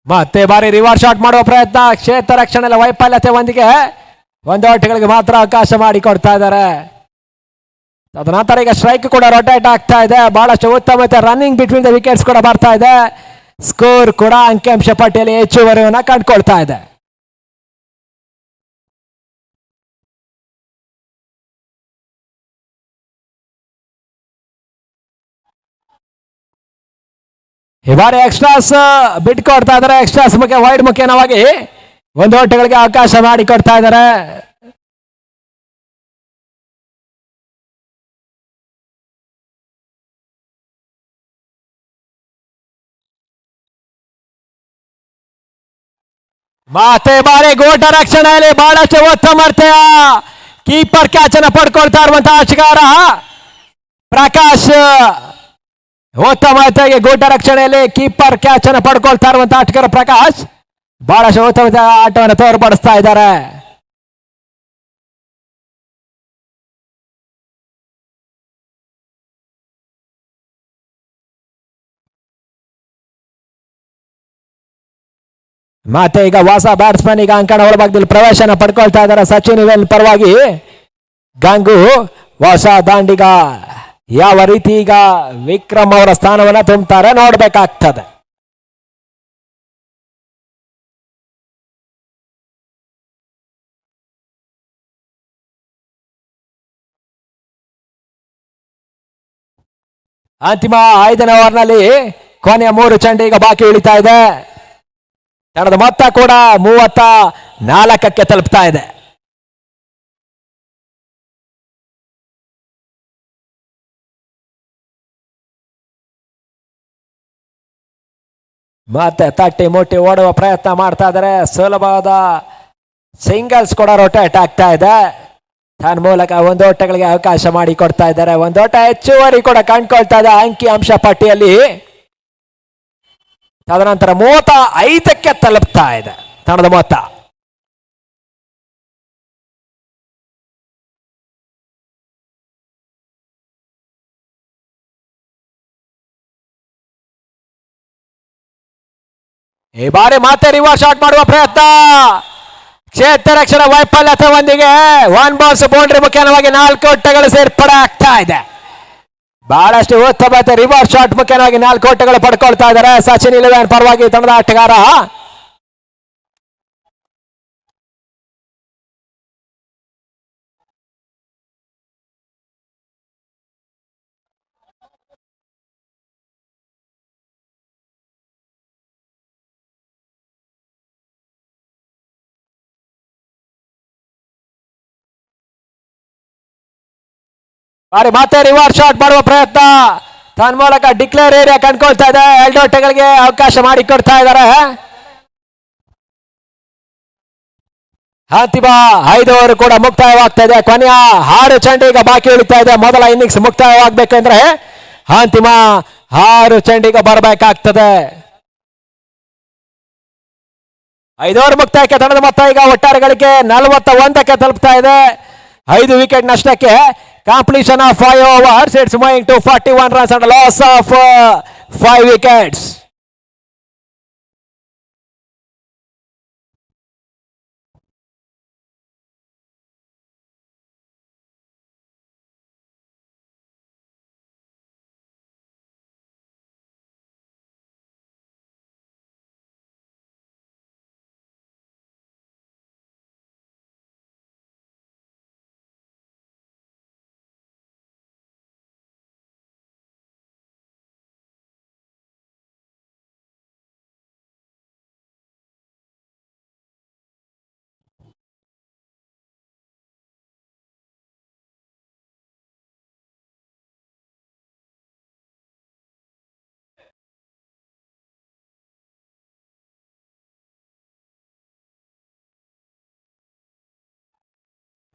ಮತ್ತೆ ಬಾರಿ ರಿವರ್ಸ್ ಶಾಟ್ ಮಾಡುವ ಪ್ರಯತ್ನ, ಕ್ಷೇತ್ರ ರಕ್ಷಣೆ ವೈಫಲ್ಯತೆ ಒಂದಿಗೆ ಒಂದೋಟಗಳಿಗೆ ಮಾತ್ರ ಅವಕಾಶ ಮಾಡಿ ಕೊಡ್ತಾ ಇದ್ದಾರೆ. ತದನಂತರ ಈಗ ಸ್ಟ್ರೈಕ್ ಕೂಡ ರೊಟೇಟ್ ಆಗ್ತಾ ಇದೆ. ಬಹಳಷ್ಟು ಉತ್ತಮ ರನ್ನಿಂಗ್ ಬಿಟ್ವೀನ್ ದ ವಿಕೆಟ್ಸ್ ಕೂಡ ಬರ್ತಾ ಇದೆ. ಸ್ಕೋರ್ ಕೂಡ ಅಂಕಿಅಂಶ ಪಟ್ಟಿಯಲ್ಲಿ ಹೆಚ್ಚುವರಿಯನ್ನ ಕಂಡುಕೊಳ್ತಾ ಇದೆ. ಈ ಬಾರಿ ಎಕ್ಸ್ಟ್ರಾಸ್ ಬಿಟ್ಕೊಡ್ತಾ ಇದ್ದಾರೆ. ಎಕ್ಸ್ಟ್ರಾಸ್ ಮುಖ್ಯ ವೈಡ್ ಮುಖೇನವಾಗಿ ಒಂದೋಟಗಳಿಗೆ ಅವಕಾಶ ಮಾಡಿ ಕೊಡ್ತಾ ಇದ್ದಾರೆ. ಮತ್ತೆ ಬಾರಿ ಗೋಟ ರಕ್ಷಣೆಯಲ್ಲಿ ಬಹಳಷ್ಟು ಉತ್ತಮ ಕೀಪರ್ ಕ್ಯಾಚ್ ಅನ್ನು ಪಡ್ಕೊಳ್ತಾ ಇರುವಂತಹ ಆಟಗಾರ ಪ್ರಕಾಶ್. ಉತ್ತಮ ಗೋಟ ರಕ್ಷಣೆಯಲ್ಲಿ ಕೀಪರ್ ಕ್ಯಾಚ್ ಅನ್ನು ಪಡ್ಕೊಳ್ತಾ ಇರುವಂತಹ ಆಟಗಾರ ಪ್ರಕಾಶ್ ಬಹಳಷ್ಟು ಉತ್ತಮ ಆಟವನ್ನು ತೋರ್ಪಡಿಸ್ತಾ ಇದ್ದಾರೆ. ಮತ್ತೆ ಈಗ ಹೊಸ ಬ್ಯಾಟ್ಸ್ಮನ್ ಈಗ ಅಂಕಣ ಒಳಭಾಗದಲ್ಲಿ ಪ್ರವೇಶನ ಪಡ್ಕೊಳ್ತಾ ಇದ್ದಾರೆ. ಸಚಿನ್ 11 ಪರವಾಗಿ ಗಂಗು ಹೊಸ ದಾಂಡಿಗ ಯಾವ ರೀತಿ ಈಗ ವಿಕ್ರಮ್ ಅವರ ಸ್ಥಾನವನ್ನ ತುಂಬುತ್ತಾರೆ ನೋಡ್ಬೇಕಾಗ್ತದೆ. ಅಂತಿಮ 5ನೇ ಓವರ್ನಲ್ಲಿ ಕೊನೆಯ 3 ಚೆಂಡು ಈಗ ಬಾಕಿ ಉಳಿತಾ ಇದೆ. ತಂಡದ ಮೊತ್ತ ಕೂಡ 34ಕ್ಕೆ ತಲುಪ್ತಾ ಇದೆ. ಮತ್ತೆ ತಟ್ಟಿ ಮುಟ್ಟಿ ಓಡುವ ಪ್ರಯತ್ನ ಮಾಡ್ತಾ ಇದ್ದಾರೆ. ಸುಲಭವಾದ ಸಿಂಗಲ್ಸ್ ಕೂಡ ರೊಟೇಟ್ ಆಗ್ತಾ ಇದೆ. ತನ್ನ ಮೂಲಕ ಒಂದು ಓಟಗಳಿಗೆ ಅವಕಾಶ ಮಾಡಿ ಕೊಡ್ತಾ ಇದ್ದಾರೆ. ಒಂದು ಓಟ ಹೆಚ್ಚುವರಿ ಕೂಡ ಕಂಡುಕೊಳ್ತಾ ಇದೆ ಅಂಕಿ ಅಂಶ ಪಟ್ಟಿಯಲ್ಲಿ. ತದನಂತರ 35ಕ್ಕೆ ತಲುಪ್ತಾ ಇದೆ ತಂಡದ ಮೊತ್ತ. ಈ ಬಾರಿ ಮತ್ತೆ ರಿವರ್ಸ್ ಶಾಟ್ ಮಾಡುವ ಪ್ರಯತ್ನ. ಕ್ಷೇತ್ರ ರಕ್ಷಣಾ ವೈಫಲ್ಯತೆಯೊಂದಿಗೆ 1 ಬಾಲ್ಸ್ ಬೌಂಡ್ರಿ ಮುಖೇನವಾಗಿ 4 ಓಟಗಳು ಸೇರ್ಪಡೆ ಆಗ್ತಾ ಇದೆ. ಬಹಳಷ್ಟು ಉತ್ತಮ ರಿವರ್ಸ್ ಶಾಟ್ ಮುಖೇನವಾಗಿ 4 ಓಟಗಳು ಪಡ್ಕೊಳ್ತಾ ಇದ್ದಾರೆ ಸಚಿನ್ 11 ಪರವಾಗಿ ತಂಡದ ಆಟಗಾರ. ಬಾರಿ ಮತ್ತೆ ರಿವರ್ಸ್ ಶಾಟ್ ಮಾಡುವ ಪ್ರಯತ್ನ. ತನ್ನ ಮೂಲಕ ಡಿಕ್ಲೇರ್ ಏರಿಯಾ ಕಂಡುಕೊಳ್ತಾ ಇದೆ. 2 ಓಟಗಳಿಗೆ ಅವಕಾಶ ಮಾಡಿ ಕೊಡ್ತಾ ಇದ್ದಾರೆ. ಅಂತಿಮ 5 ಓವರ್ ಕೂಡ ಮುಕ್ತಾಯವಾಗ್ತಾ ಇದೆ. ಕೊನೆಯ 6 ಚೆಂಡು ಈಗ ಬಾಕಿ ಉಳಿತಾ ಇದೆ. ಮೊದಲ ಇನ್ನಿಂಗ್ಸ್ ಮುಕ್ತಾಯವಾಗಬೇಕಂದ್ರೆ ಅಂತಿಮ 6 ಚೆಂಡು ಈಗ ಬರಬೇಕಾಗ್ತದೆ. 5 ಓವರ್ ಮುಕ್ತಾಯಕ್ಕೆ ತಂಡದ ಮೊತ್ತ ಈಗ ಒಟ್ಟಾರೆ ಗಳಿಕೆ 41ಕ್ಕೆ ತಲುಪ್ತಾ ಇದೆ. 5 ವಿಕೆಟ್ ನಷ್ಟಕ್ಕೆ. Completion of 5 overs. It's moving to 41 runs and a loss of 5 wickets.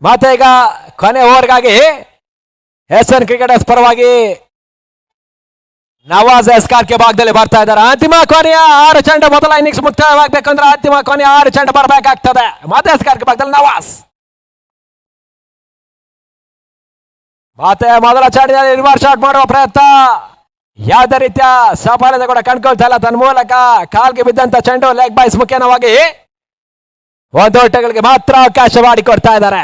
ಮತ್ತೆ ಈಗ ಕೊನೆ ಓವರ್ಗಾಗಿ ಎಸ್ಎನ್ ಕ್ರಿಕೆಟರ್ಸ್ ಪರವಾಗಿ ನವಾಜ್ ಎಸ್ಕಾರ್ಕೆ ಭಾಗದಲ್ಲಿ ಬರ್ತಾ ಇದ್ದಾರೆ. ಅಂತಿಮ ಕೊನೆಯ 6 ಚೆಂಡು ಮೊದಲ ಇನ್ನಿಂಗ್ಸ್ ಮುಕ್ತಾಯವಾಗಬೇಕಂದ್ರೆ ಅಂತಿಮ ಕೊನೆಯ 6 ಚೆಂಡು ಬರಬೇಕಾಗ್ತದೆ. ಮತ್ತೆ ಎಸ್ಕಾರ್ಕೆ ಭಾಗದಲ್ಲಿ ನವಾಜ್. ಮತ್ತೆ ಮೊದಲ ಚೆಂಡಿನಲ್ಲಿ ರಿವರ್ಸ್ ಶಾಟ್ ಮಾಡುವ ಪ್ರಯತ್ನ. ಯಾವುದೇ ರೀತಿಯ ಸಫಲತೆ ಕೂಡ ಕಂಡುಕೊಳ್ತಾ ಇಲ್ಲ. ತನ್ನ ಮೂಲಕ ಕಾಲ್ಗೆ ಬಿದ್ದಂತ ಚೆಂಡು ಲೆಗ್ ಬೈಸ್ ಮುಖೇನವಾಗಿ 1 ಓಟಗಳಿಗೆ ಮಾತ್ರ ಅವಕಾಶ ಮಾಡಿಕೊಡ್ತಾ ಇದ್ದಾರೆ.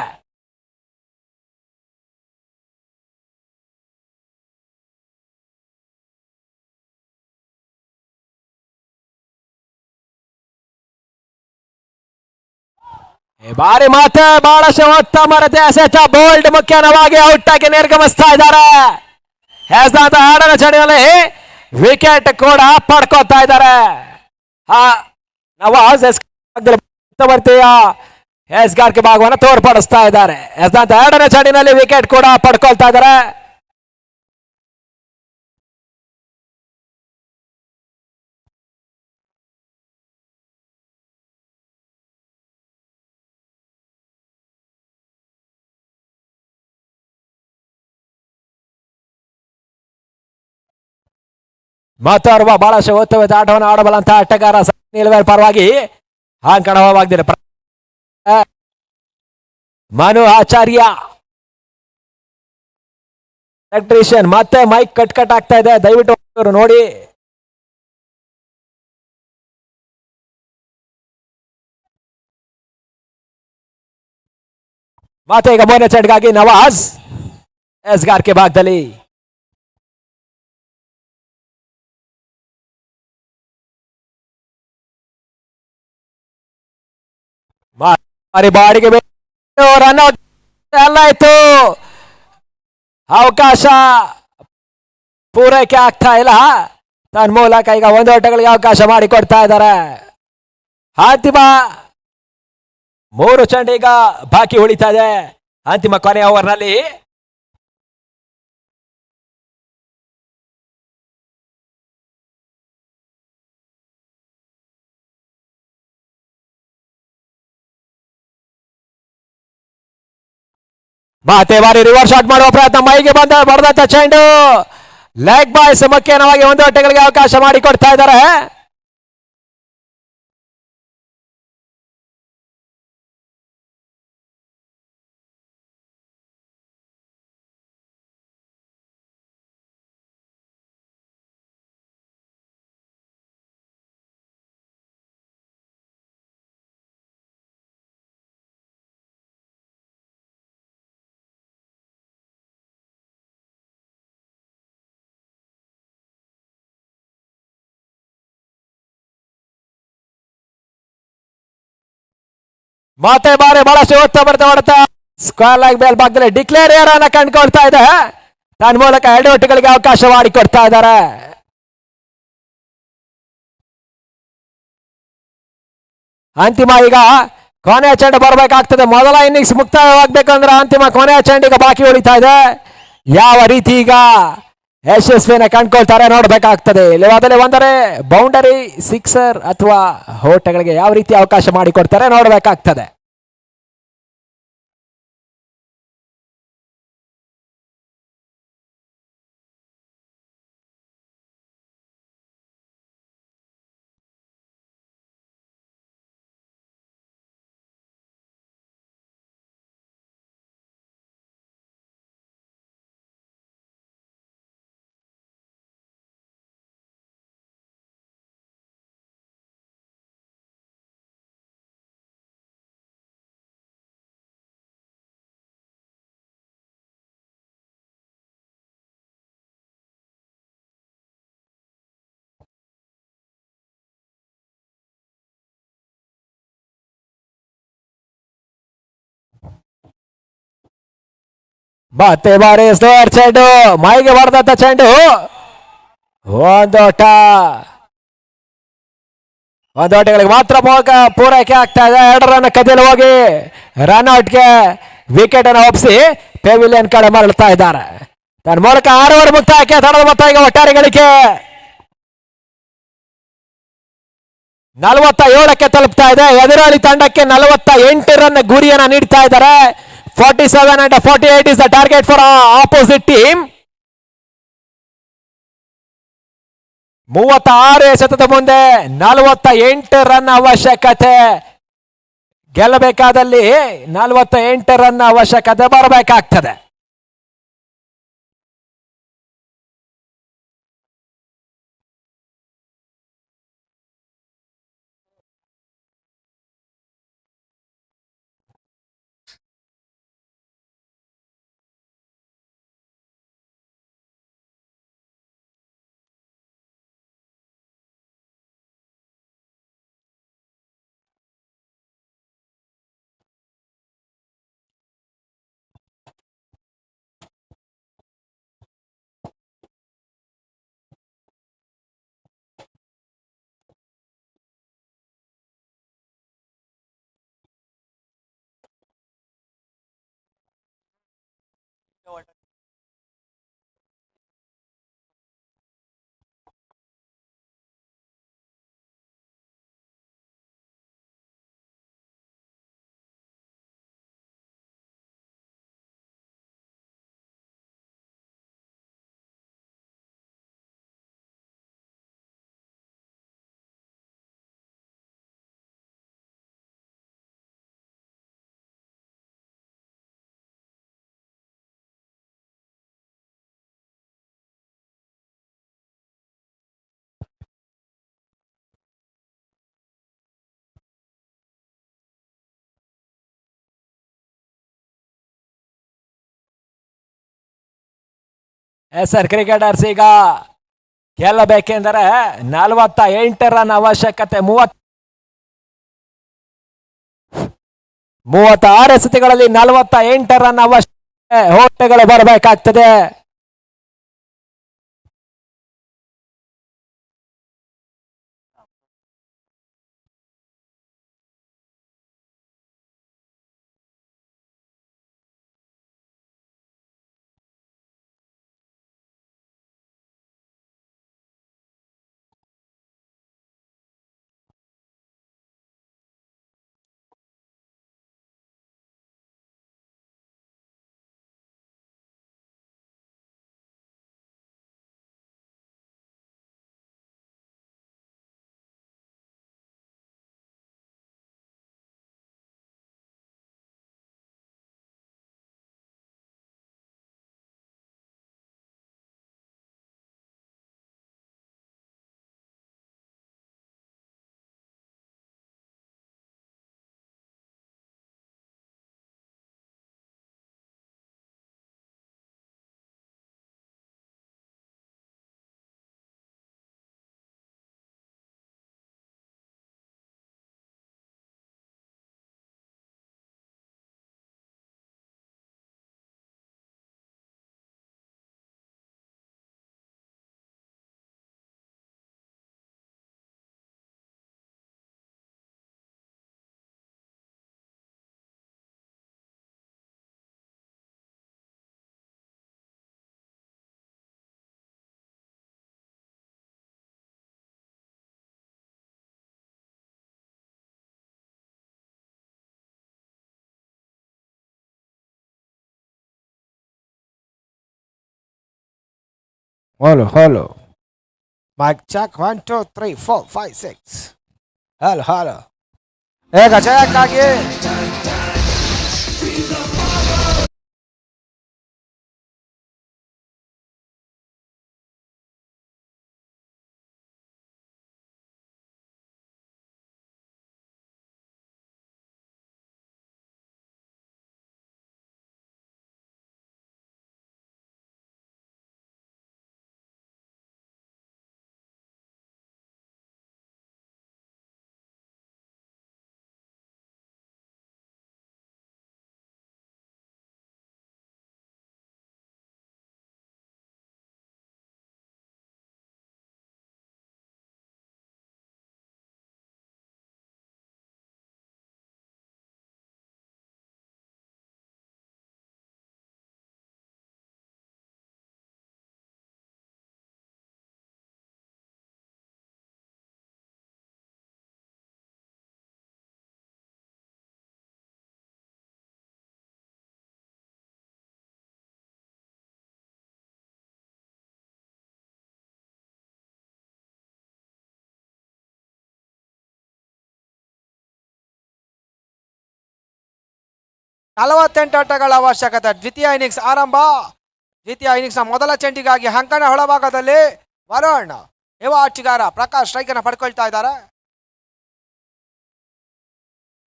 ಈ ಬಾರಿ ಮತ್ತೆ ಬಹಳಷ್ಟು ಉತ್ತಮ ರೀತಿಯ ಬೋಲ್ಡ್ ಮುಖ್ಯವಾಗಿ ಔಟ್ ಆಗಿ ನಿರ್ಗಮಿಸ್ತಾ ಇದ್ದಾರೆ. ಆಡನ ಚಡಿಯಲ್ಲಿ ವಿಕೆಟ್ ಕೂಡ ಪಡ್ಕೋತಾ ಇದ್ದಾರೆ. ನವಾಜ್ ಎಸ್ಗಾರ್ಕೆ ಭಾಗವನ್ನು ತೋರ್ಪಡಿಸ್ತಾ ಇದ್ದಾರೆ. ಎರಡನೇ ಚಡಿನಲ್ಲಿ ವಿಕೆಟ್ ಕೂಡ ಪಡ್ಕೊಳ್ತಾ ಇದ್ದಾರೆ. ಮತ್ತೋರ್ವ ಬಹಳಷ್ಟು ಉತ್ತಮ ಆಟವನ್ನು ಆಡಬಲ್ಲಂತ ಆಟಗಾರ ಪರವಾಗಿ ಅಂಕಣವಾಗ್ದಿರ ಮನು ಆಚಾರ್ಯ ಎಲೆಕ್ಟ್ರಿಷಿಯನ್. ಮತ್ತೆ ಮೈಕ್ ಕಟ್ ಆಗ್ತಾ ಇದೆ, ದಯವಿಟ್ಟು ನೋಡಿ. ಮತ್ತೆ ಈಗ 3ನೇ ಚೆಂಡ್ಗಾಗಿ ನವಾಜ್ ಎಸ್ಗಾರ್ಕೆ ಭಾಗದಲ್ಲಿ. ಬಾಡಿಗೆ ರನ್ಔಟ್ ಎಲ್ಲ ಆಯ್ತು. ಅವಕಾಶ ಪೂರೈಕೆ ಆಗ್ತಾ ಇಲ್ಲ. ತನ್ನ ಮೂಲಕ ಈಗ ಒಂದು ಓಟಗಳಿಗೆ ಅವಕಾಶ ಮಾಡಿಕೊಡ್ತಾ ಇದ್ದಾರೆ. ಅಂತಿಮ 3 ಚೆಂಡು ಈಗ ಬಾಕಿ ಉಳಿತಾ ಇದೆ ಅಂತಿಮ ಕೊನೆಯ ಓವರ್ನಲ್ಲಿ. ಮತ್ತೆ ಬಾರಿ ರಿವರ್ಸ್ ಶಾಟ್ ಮಾಡುವ ಪ್ರಯತ್ನ, ಮೈಗೆ ಬಡದಂತ ಚೆಂಡು ಲೆಗ್ ಬಾಯ್ಸ್ ಮುಖ್ಯವಾಗಿ ಒಂದು ಓಟಗಳಿಗೆ ಅವಕಾಶ ಮಾಡಿಕೊಡ್ತಾ ಇದ್ದಾರೆ. ಮತ್ತೆ ಬಾರಿ ಬಹಳಷ್ಟು ಹೊಡ್ತಾ ಸ್ಕ್ವೇರ್ ಲೈಕ್ ಬೇಲ್ ಭಾಗದಲ್ಲಿ ಡಿಕ್ಲೇರ್ ಅನ್ನ ಕಂಡುಕೊಳ್ತಾ ಇದೆ. ತನ್ನ ಮೂಲಕ 2 ಓಟಗಳಿಗೆ ಅವಕಾಶ ಮಾಡಿಕೊಡ್ತಾ ಇದ್ದಾರೆ. ಅಂತಿಮ ಈಗ ಕೊನೆಯ ಚೆಂಡು ಬರಬೇಕಾಗ್ತದೆ. ಮೊದಲ ಇನ್ನಿಂಗ್ಸ್ ಮುಕ್ತಾಯವಾಗಬೇಕಂದ್ರೆ ಅಂತಿಮ ಕೊನೆಯ ಚೆಂಡು ಈಗ ಬಾಕಿ ಉಳಿತಾ ಇದೆ. ಯಾವ ರೀತಿ ಈಗ ಯಶಸ್ವಿನ ಕಂಡುಕೊಳ್ತಾರೆ ನೋಡ್ಬೇಕಾಗ್ತದೆ. ಇಲ್ಲವಾದಲ್ಲಿ ಒಂದರೆ ಬೌಂಡರಿ, ಸಿಕ್ಸರ್ ಅಥವಾ ಓಟಗಳಿಗೆ ಯಾವ ರೀತಿ ಅವಕಾಶ ಮಾಡಿಕೊಡ್ತಾರೆ ನೋಡ್ಬೇಕಾಗ್ತದೆ. ಮತ್ತೆ ಬಾರಿ ಸ್ಲೋಯರ್ ಚೆಂಡು, ಮೈಗೆ ಬಡದಂತ ಚೆಂಡು, ಒಂದೋಟಗಳಿಗೆ ಮಾತ್ರ ಪೂರೈಕೆ ಆಗ್ತಾ ಇದೆ. 2 ರನ್ ಕದಿಲು ಹೋಗಿ ರನ್ಔಟ್ಗೆ ವಿಕೆಟ್ ಅನ್ನು ಒಪ್ಪಿಸಿ ಪೆವಿಲಿಯನ್ ಕಡೆ ಮರಳುತ್ತಾ ಇದ್ದಾರೆ. ತನ್ನ ಮೂಲಕ 6 ಓವರ್ ಮುಕ್ತಾಯಕ್ಕೆ ತಂಡದ ಮೊತ್ತ ಈಗ ಒಟ್ಟಾರೆ ಗಳಿಕೆ 47ಕ್ಕೆ ತಲುಪ್ತಾ ಇದೆ. ಎದುರಾಳಿ ತಂಡಕ್ಕೆ 48 ರನ್ ಗುರಿಯನ್ನ ನೀಡ್ತಾ ಇದ್ದಾರೆ. 47 and 48 is the target for opposite team. 36 ಎಸೆತದ ಮುಂದೆ 48 ರನ್ ಅವಶ್ಯಕತೆ. ಗೆಲ್ಲಬೇಕಾದಲ್ಲಿ 48 ರನ್ ಅವಶ್ಯಕತೆ ಬರಬೇಕಾಗ್ತದೆ. SR ಕ್ರಿಕೆಟರ್ಸ್ ಈಗ ಗೆಲ್ಲಬೇಕೆಂದರೆ 48 ರನ್ ಅವಶ್ಯಕತೆ. 36 ಎಸೆತಗಳಲ್ಲಿ 48 ರನ್ ಅವಶ್ಯಕತೆ ಓಟಗಳು ಬರಬೇಕಾಗ್ತದೆ. Hello hello mike check 1 2 3 4 5 6 hello hello ಈಗ ಜಯಕ್ಕಾಗಿ ನಲವತ್ತೆಂಟು ಆಟಗಳ ಅವಶ್ಯಕತೆ. ದ್ವಿತೀಯ ಇನ್ನಿಂಗ್ಸ್ ಆರಂಭ. ದ್ವಿತೀಯ ಇನ್ನಿಂಗ್ಸ್ನ ಮೊದಲ ಚೆಂಡಿಗಾಗಿ ಅಂಕಣ ಒಳಭಾಗದಲ್ಲಿ ವರುಣ್ ಯುವ ಆಟಗಾರ ಪ್ರಕಾಶ್ ಸ್ಟ್ರೈಕ್ ಅನ್ನು ಪಡ್ಕೊಳ್ತಾ ಇದ್ದಾರೆ.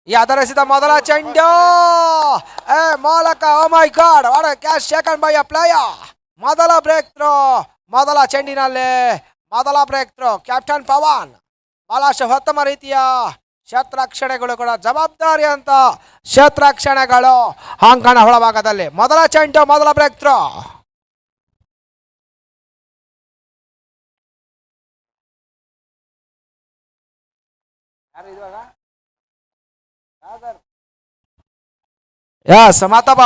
ಎದುರಿಸಿದ ಮೊದಲ ಚೆಂಡು ಮೂಲಕ oh my god what a catch taken by a player. ಮೊದಲ ಬ್ರೇಕ್ ಥ್ರೋ, ಮೊದಲ ಚೆಂಡಿನಲ್ಲಿ ಮೊದಲ ಬ್ರೇಕ್ ಥ್ರೋ. ಕ್ಯಾಪ್ಟನ್ ಪವನ್ ಬಹಳಷ್ಟು ಉತ್ತಮ ರೀತಿಯ ಶಸ್ತ್ರಕ್ಷಣೆಗಳು ಕೂಡ ಜವಾಬ್ದಾರಿ ಅಂತ ಶಸ್ತ್ರಕ್ಷಣೆಗಳು ಅಂಕಣ ಒಳಭಾಗದಲ್ಲಿ. ಮೊದಲ ಚೆಂಡು, ಮೊದಲ ಬ್ರೇಕ್ ಥ್ರೋ. ಎಸ್ ಮತ್ತೊಬ್ಬ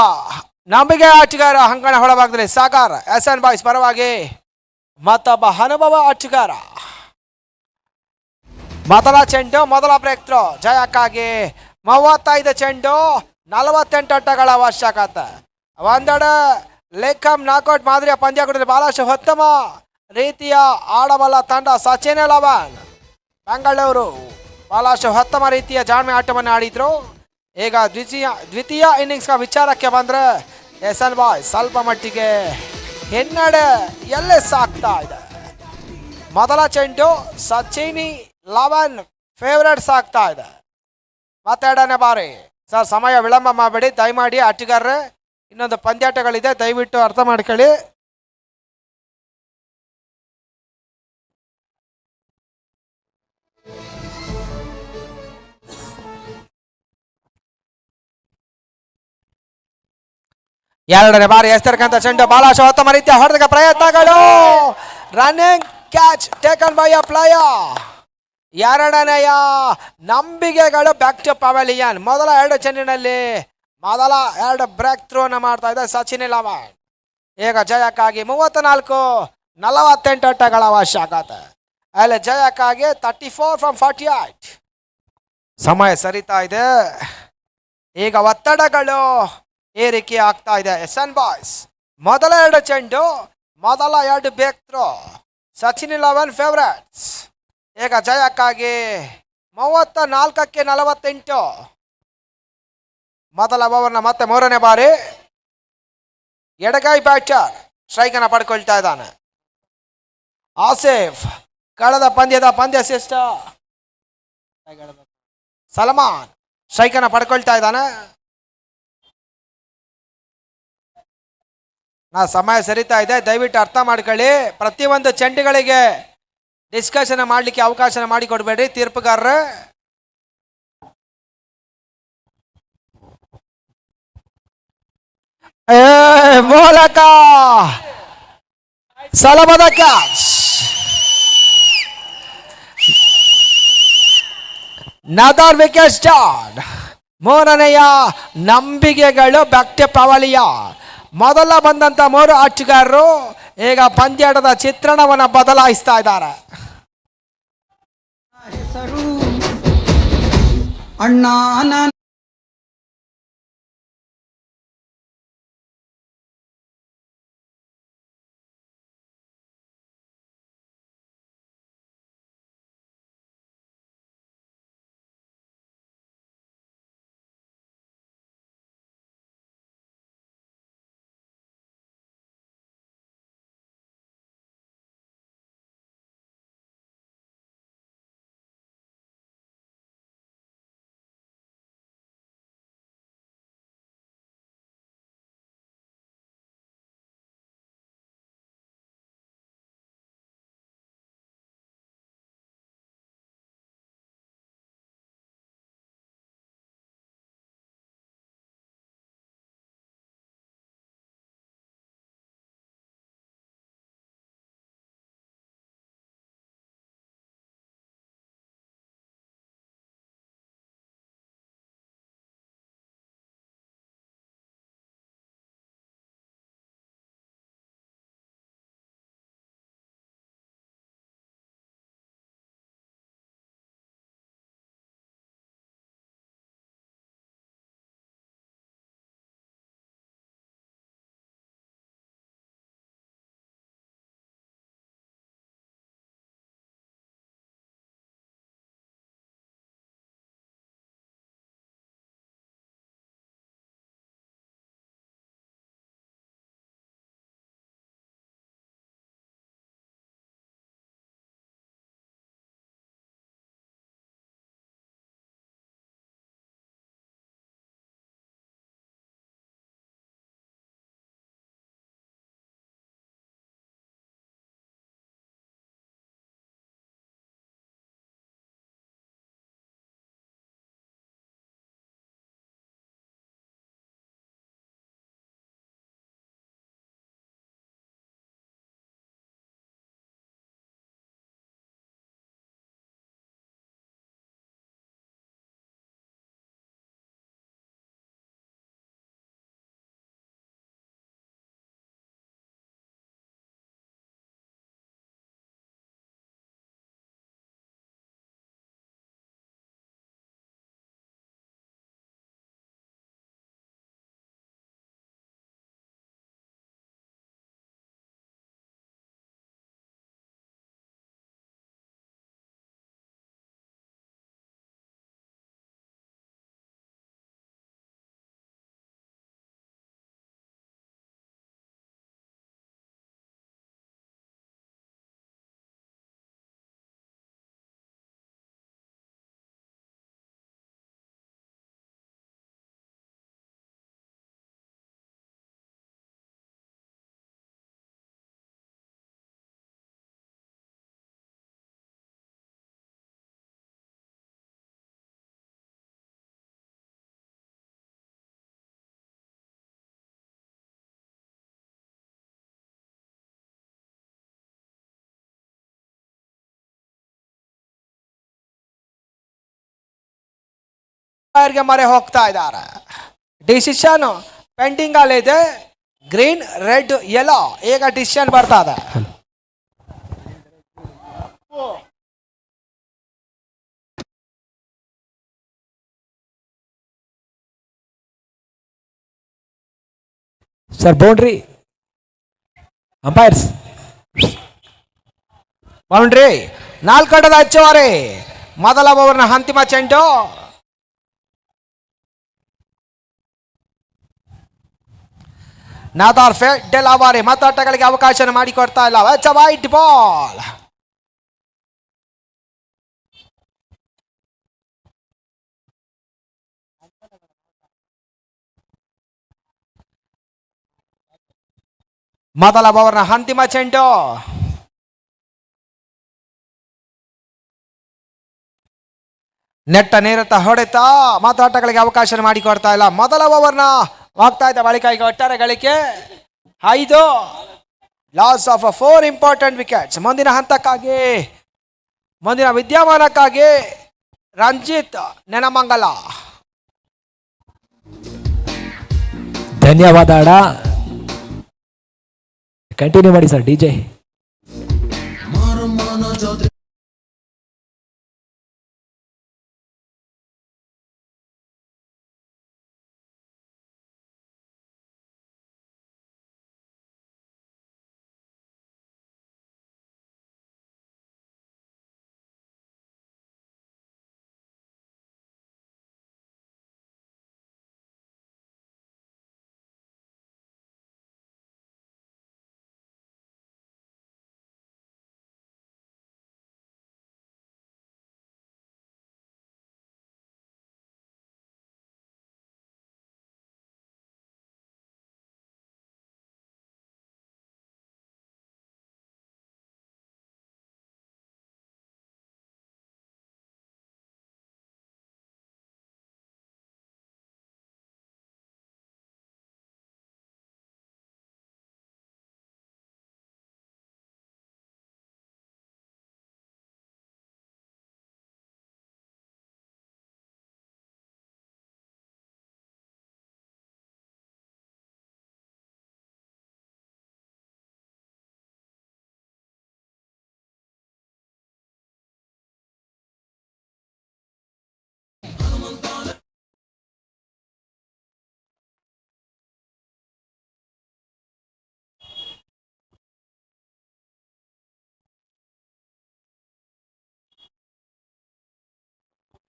ನಂಬಿಕೆ ಆಟಗಾರ ಅಂಕಣ ಒಳಭಾಗದಲ್ಲಿ ಸಾಗರ್ SN ಬಾಯ್ಸ್ ಪರವಾಗಿ ಮತ್ತೊಬ್ಬ ಅನುಭವ ಆಟಗಾರ. ಮೊದಲ ಚೆಂಡು, ಮೊದಲ ಬ್ರೇಕ್ ಥ್ರೋ ಜಯಕ್ಕಾಗಿ 35 ಚೆಂಡು 48 ಆಟಗಳ ಅವಶ್ಯಕತೆ. ಒಂದೆಡೆ ಲೇಕಮ್ ನಾಕೌಟ್ ಮಾದರಿಯ ಪಂದ್ಯಗಳಲ್ಲಿ ಬಹಳಷ್ಟು ಉತ್ತಮ ರೀತಿಯ ಆಡಬಲ್ಲ ತಂಡ ಸಚಿನ್ 11 ಬೆಂಗಳೂರು ಬಹಳಷ್ಟು ಉತ್ತಮ ರೀತಿಯ ಜಾಣ್ಮೆ ಆಟವನ್ನು ಆಡಿದ್ರು. ಈಗ ದ್ವಿತೀಯ ಇನ್ನಿಂಗ್ಸ್ನ ವಿಚಾರಕ್ಕೆ ಬಂದರೆ SN ಬಾಯ್ಸ್ ಸ್ವಲ್ಪ ಮಟ್ಟಿಗೆ ಹಿನ್ನಡೆ ಎಲ್ಲೇ ಸಾಕ್ತಾ ಇದೆ. ಮೊದಲ ಚೆಂಡು ಸಚಿನಿ 11 ಫೇವರೇಟ್ಸ್ ಆಗ್ತಾ ಇದೆ. ಮತ್ತೆರಡನೇ ಬಾರಿ ಸರ್ ಸಮಯ ವಿಳಂಬ ಮಾಡಬೇಡಿ ದಯಮಾಡಿ ಆಟಗಾರರೇ, ಇನ್ನೊಂದು ಪಂದ್ಯಾಟಗಳಿದೆ ದಯವಿಟ್ಟು ಅರ್ಥ ಮಾಡ್ಕೊಳ್ಳಿ. ಎರಡನೇ ಬಾರಿ ಎಸ್ತರಕಂತ ಚೆಂಡು ಬಹಳಷ್ಟು ಉತ್ತಮ ರೀತಿಯ ಹೊಡೆದ ಪ್ರಯತ್ನಗಳು. Running catch taken by a player. ಎರಡನೆಯ ನಂಬಿಕೆಗಳು ಬ್ಯಾಕ್ ಟು ಪವೆಲಿಯನ್. ಮೊದಲ 2 ಚೆಂಡಿನಲ್ಲಿ ಮೊದಲ 2 ಬ್ರೇಕ್ ಥ್ರೋನ ಮಾಡ್ತಾ ಇದೆ ಸಚಿನ್ 11. ಈಗ ಜಯಕ್ಕಾಗಿ 34-48 ಆಟಗಳ ಅವಶ್ಯಕತೆ. ಅಲ್ಲಿ ಜಯಕ್ಕಾಗಿ 34 ಫ್ರಮ್ 48. ಸಮಯ ಸರಿತಾ ಇದೆ. ಈಗ ಒತ್ತಡಗಳು ಏರಿಕೆ ಆಗ್ತಾ ಇದೆ. SN ಬಾಯ್ಸ್ ಮೊದಲ 2 ಚೆಂಡು, ಮೊದಲ 2 ಬ್ರೇಕ್ ಥ್ರೋ ಸಚಿನ್ 11 ಫೇವರೇಟ್ಸ್. ಈಗ ಜಯಕ್ಕಾಗಿ 34-48. ಮೊದಲ ಓವರ್ನ ಮತ್ತೆ ಮೂರನೇ ಬಾರಿ ಎಡಗೈ ಬ್ಯಾಟರ್ ಸ್ಟ್ರೈಕ್ ಅನ್ನು ಪಡ್ಕೊಳ್ತಾ ಇದ್ದಾನೆ. ಆಸಿಫ್ ಕಳೆದ ಪಂದ್ಯದ ಪಂದ್ಯ ಶ್ರೇಷ್ಠ ಸಲ್ಮಾನ್ ಸ್ಟ್ರೈಕ್ ಅನ್ನು ಪಡ್ಕೊಳ್ತಾ ಇದ್ದಾನೆ. ಸಮಯ ಸರಿತಾ ಇದೆ, ದಯವಿಟ್ಟು ಅರ್ಥ ಮಾಡ್ಕೊಳ್ಳಿ. ಪ್ರತಿಯೊಂದು ಚೆಂಡುಗಳಿಗೆ ಡಿಸ್ಕಷನ್ ಮಾಡಲಿಕ್ಕೆ ಅವಕಾಶ ಮಾಡಿಕೊಡ್ಬೇಡಿ ತೀರ್ಪುಗಾರರೇ. ಮೂಲಕ ಸಲಭದ ಕ್ಯಾಚ್. ನದರ್ wicket start. ಮೂರನೆಯ ನಂಬಿಕೆಗಳು ಬ್ಯಾಕ್ ಟು ಪವೆಲಿಯನ್. ಮೊದಲ ಬಂದಂತ 3 ಆಟಗಾರರು ಈಗ ಪಂದ್ಯಾಟದ ಚಿತ್ರಣವನ್ನು ಬದಲಾಯಿಸ್ತಾ ಇದ್ದಾರೆ. ಹೆಸರು ಅಣ್ಣ ಗೆ ಮರೆ ಹೋಗ್ತಾ ಇದ್ದಾರೆ. ಡಿಸಿಷನ್ ಪೆಂಡಿಂಗ್ ಅಲ್ಲಿ ಇದೆ. ಗ್ರೀನ್ ರೆಡ್ ಯೆಲ್ಲೋ ಈಗ ಡಿಸಿಷನ್ ಬರ್ತಾ ಇದೆ. ಸರ್ ಬೌಂಡ್ರಿ ಅಂಪೈರ್ಸ್ ಬೌಂಡ್ರಿ 4 ಅಂಡದ ಹೆಚ್ಚುವರಿ. ಮೊದಲ ಓವರ್ನ ಅಂತಿಮ ಚೆಂಡು. ನಾದಾರ್ ಡೆಲಾವಾರಿ ಮತ್ತಾಟಗಳಿಗೆ ಅವಕಾಶ ಮಾಡಿಕೊಡ್ತಾ ಇಲ್ಲ. White ball. ಮೊದಲ ಓವರ್ನ ಅಂತಿಮ ಚೆಂಡು. ನೆಟ್ಟ ನೇರತ್ತ ಹೊಡೆತ ಮಾತಾಟಗಳಿಗೆ ಅವಕಾಶ ಮಾಡಿಕೊಡ್ತಾ ಇಲ್ಲ. ಮೊದಲ ಓವರ್ನ ಹೋಗ್ತಾ ಇದ್ದ ಬಳಿಕ ಈಗ ಒಟ್ಟಾರೆ ಗಳಿಕೆ 5. Loss of 4 important wickets. ಮುಂದಿನ ಹಂತಕ್ಕಾಗಿ ಮುಂದಿನ ವಿದ್ಯಮಾನಕ್ಕಾಗಿ ರಂಜಿತ್ ನೆನಮಂಗಲ. ಧನ್ಯವಾದ ಅಡ. ಕಂಟಿನ್ಯೂ ಮಾಡಿ ಸರ್ ಡಿಜೆ.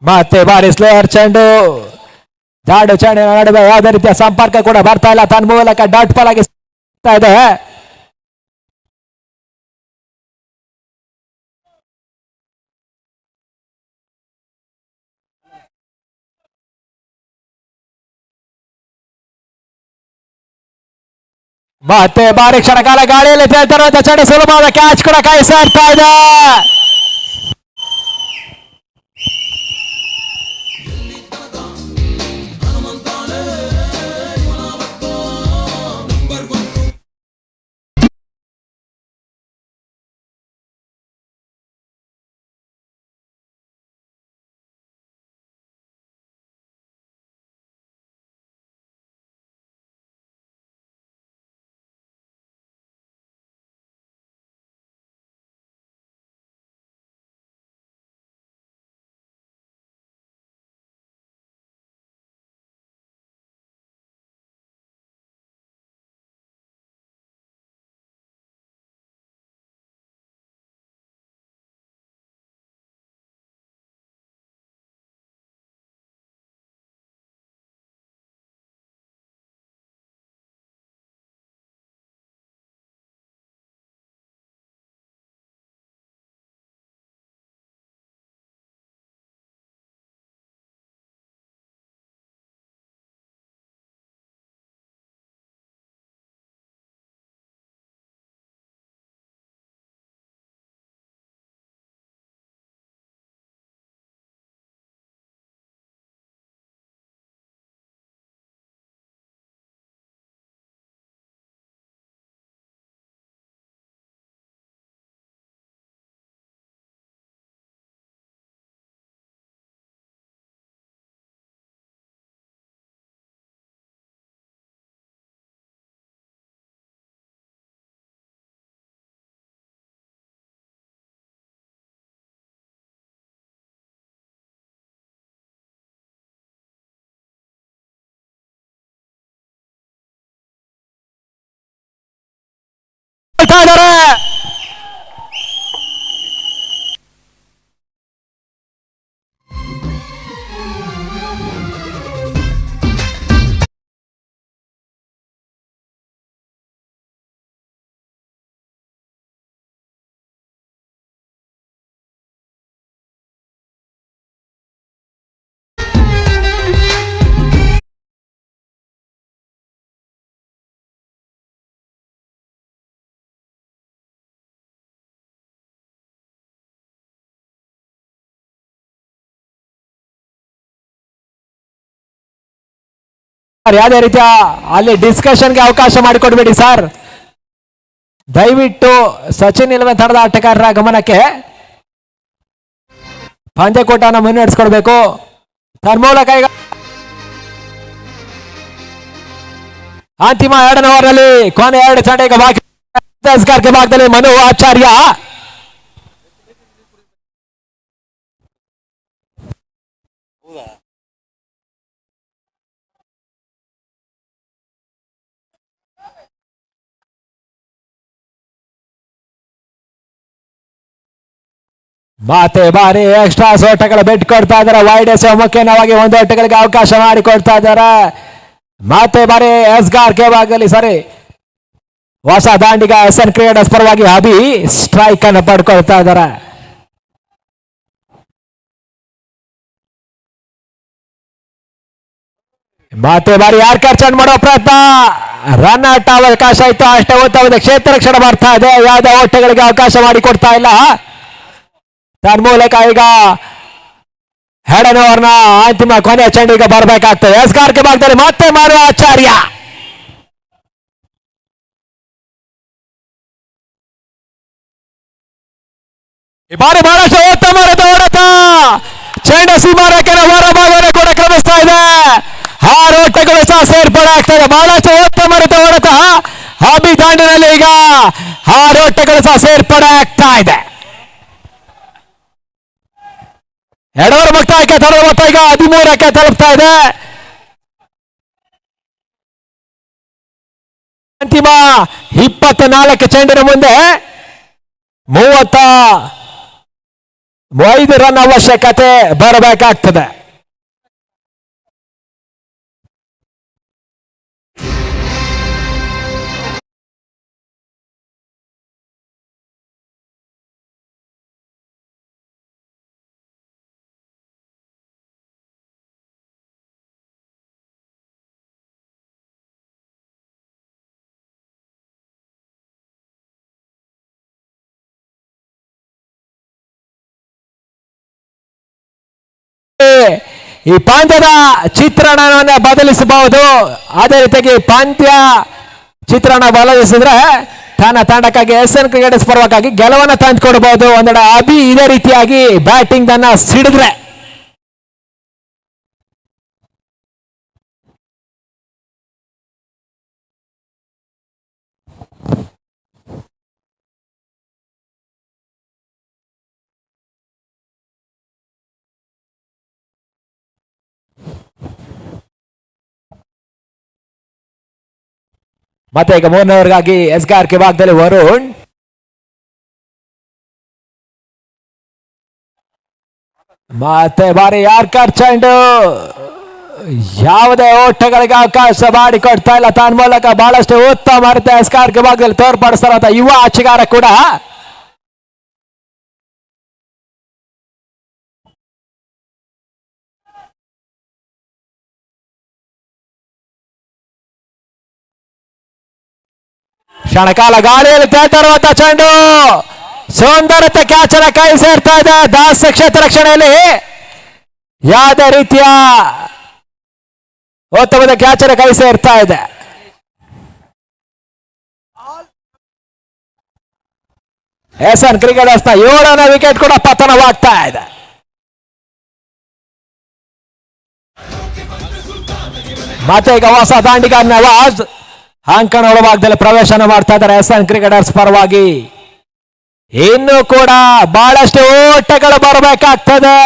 ಮತ್ತೆ ಬಾರಿ ಸ್ಲೋಯರ್ ಚೆಂಡು. ಜಾಡು ಚೆಂಡಿನ ನಡುವೆ ಯಾವುದೇ ರೀತಿಯ ಸಂಪರ್ಕ ಕೂಡ ಬರ್ತಾ ಇಲ್ಲ. ತನ್ನ ಮೂಲಕ ಡಾಟ್ ಬಾಲ್ ಆಗಿ ಇದೆ. ಮತ್ತೆ ಬಾರಿ ಕ್ಷಣ ಕಾಲ ಗಾಳಿಯಲ್ಲಿ ತೇಲ್ತಿರುವಂತ ಚೆಂಡು ಸುಲಭವಾದ ಕ್ಯಾಚ್ ಕೂಡ ಕಾಯಿಸ್ತಾ ಇದೆ. ಇದ್ದಾರೆ. ಯಾವುದೇ ರೀತಿಯ ಅಲ್ಲಿ ಡಿಸ್ಕಷನ್ಗೆ ಅವಕಾಶ ಮಾಡಿಕೊಡ್ಬೇಡಿ ಸರ್. ದಯವಿಟ್ಟು ಸಚಿನ್ ಇಲ್ವ ತಂಡದ ಆಟಗಾರರ ಗಮನಕ್ಕೆ ಪಂದ್ಯಕೂಟನ ಮುನ್ನಡೆಸ್ಕೊಡ್ಬೇಕು. ತನ್ಮೂಲಕ ಈಗ ಅಂತಿಮ 2ನೇ ಓವರ್ನಲ್ಲಿ ಕೊನೆ 2 ತಂಡ ಈಗ ಬಾಕಿ. ಭಾಗದಲ್ಲಿ ಮನು ಆಚಾರ್ಯ ಮತ್ತೆ ಬಾರಿ ಎಕ್ಸ್ಟ್ರಾ ಓಟಗಳ ಬೆಟ್ ಕೊಡ್ತಾ ಇದ್ದಾರೆ. ವೈಡ್ ಎಸ್ ಮುಖ್ಯವಾಗಿ 1 ಓಟಗಳಿಗೆ ಅವಕಾಶ ಮಾಡಿಕೊಡ್ತಾ ಇದ್ದಾರೆ. ಮತ್ತೆ ಬಾರಿ ಎಸ್ಗಾರ್ ಕೆ ಭಾಗದಲ್ಲಿ ಸರಿ ಹೊಸ ದಾಂಡಿಗ SN ಕ್ರಿಕೆಟರ್ಸ್ ಪರವಾಗಿ ಅಭಿ ಸ್ಟ್ರೈಕ್ ಅನ್ನು ಪಡ್ಕೊಳ್ತಾ ಇದ್ದಾರೆ. ಮತ್ತೆ ಬಾರಿ ಯಾರ್ ಖರ್ಚು ಮಾಡೋ ಪ್ರಯತ್ನ, ರನ್ ಔಟ್ ಅವಕಾಶ ಇತ್ತು. ಅಷ್ಟೇ ಉತ್ತಮದ ಕ್ಷೇತ್ರ ರಕ್ಷಣ ಬರ್ತಾ ಇದೆ. ಯಾವುದೇ ಓಟಗಳಿಗೆ ಅವಕಾಶ ಮಾಡಿಕೊಡ್ತಾ ಇಲ್ಲ. ತನ್ಮೂಲಕ ಈಗ 2ನೇ ಓವರ್ನ ಅಂತಿಮ ಕೊನೆಯ ಚೆಂಡಿಗೆ ಬರಬೇಕಾಗ್ತದೆ. ಎಸ್ಗಾರ್ ಕೆ ಭಾಗದಲ್ಲಿ ಮತ್ತೆ ಮನು ಆಚಾರ್ಯ ಈ ಬಾರಿ ಬಹಳಷ್ಟು ಉತ್ತಮ ಹೊಡೆತ. ಚೆಂಡ ಸೀಮಾರೇಖೆಯ ಹೊರಭಾಗವನ್ನು ಕೂಡ ಕ್ರಮಿಸ್ತಾ ಇದೆ. 6 ಓಟಗಳು ಸಹ ಸೇರ್ಪಡೆ ಆಗ್ತಾ ಇದೆ. ಬಹಳಷ್ಟು ಉತ್ತಮ ಹೊಡೆತ. ಅಭಿ ದಾಂಡಿನಲ್ಲಿ ಈಗ 6 ಓಟಗಳು ಸಹ ಸೇರ್ಪಡೆ ಆಗ್ತಾ ಇದೆ. 2 ಓವರ್ ಮುಕ್ತಾಯಕ್ಕೆ ತರುವ ಮೊತ್ತ ಈಗ 13ಕ್ಕೆ ತಲುಪ್ತಾ ಇದೆ. ಅಂತಿಮ 24 ಚೆಂಡಿನ ಮುಂದೆ 35 ರನ್ ಅವಶ್ಯಕತೆ ಬರಬೇಕಾಗ್ತದೆ. ಈ ಪಂದ್ಯದ ಚಿತ್ರಣವನ್ನು ಬದಲಿಸಬಹುದು. ಅದೇ ರೀತಿಯಾಗಿ ಪಂದ್ಯ ಚಿತ್ರಣ ಬದಲಿಸಿದ್ರೆ ತನ್ನ ತಂಡಕ್ಕಾಗಿ SN ಕ್ರಿಕೆಟರ್ಸ್ ಪರವಾಗಿ ಗೆಲುವನ್ನು ತಂದುಕೊಡಬಹುದು. ಒಂದೆಡೆ ಅಭಿ ಇದೇ ರೀತಿಯಾಗಿ ಬ್ಯಾಟಿಂಗ್ ಅನ್ನ ಸಿಡಿದ್ರೆ ಮತ್ತೆ ಈಗ 3ನೇ ಓವರ್ಗಾಗಿ ಎಸ್ಗಾರ್ ಕೆ ಭಾಗದಲ್ಲಿ ವರುಣ್ ಮತ್ತೆ ಬಾರಿ ಯಾರ್ಕರ್ ಚೆಂಡು ಯಾವುದೇ ಓಟಗಳಿಗೆ ಅವಕಾಶ ಮಾಡಿಕೊಡ್ತಾ ಇಲ್ಲ. ತನ್ನ ಮೂಲಕ ಬಹಳಷ್ಟು ಉತ್ತಮ ಎಸ್ಗಾರ್ ಕೆ ಭಾಗದಲ್ಲಿ ತೋರ್ಪಡಿಸ್ತಾರಂತ ಯುವ ಆಟಗಾರ ಕೂಡ ಕ್ಷಣಕಾಲ ಗಾಳಿಯಲ್ಲಿ ತೇಲ್ತಿರುವಂತ ಚೆಂಡು ಸುಂದರತೆ ಕ್ಯಾಚನ ಕೈ ಸೇರ್ತಾ ಇದೆ. ದಾಸ ಕ್ಷೇತ್ರ ರಕ್ಷಣೆಯಲ್ಲಿ ಯಾವುದೇ ರೀತಿಯ ಉತ್ತಮದ ಕ್ಯಾಚನ ಕೈ ಸೇರ್ತಾ ಇದೆ. SN ಕ್ರಿಕೆಟರ್ಸ್ 7ನೇ ವಿಕೆಟ್ ಕೂಡ ಪತನವಾಗ್ತಾ ಇದೆ. ಮತ್ತೆ ಈಗ ಹೊಸ ದಾಂಡಿಗ ನವಾಜ್ ಅಂಕಣ ಒಳಭಾಗದಲ್ಲಿ ಪ್ರವೇಶನ ಮಾಡ್ತಾ ಇದ್ದಾರೆ SN ಕ್ರಿಕೆಟರ್ಸ್ ಪರವಾಗಿ. ಇನ್ನು ಕೂಡ ಬಹಳಷ್ಟು ಓಟಗಳು ಬರಬೇಕಾಗ್ತದೆ.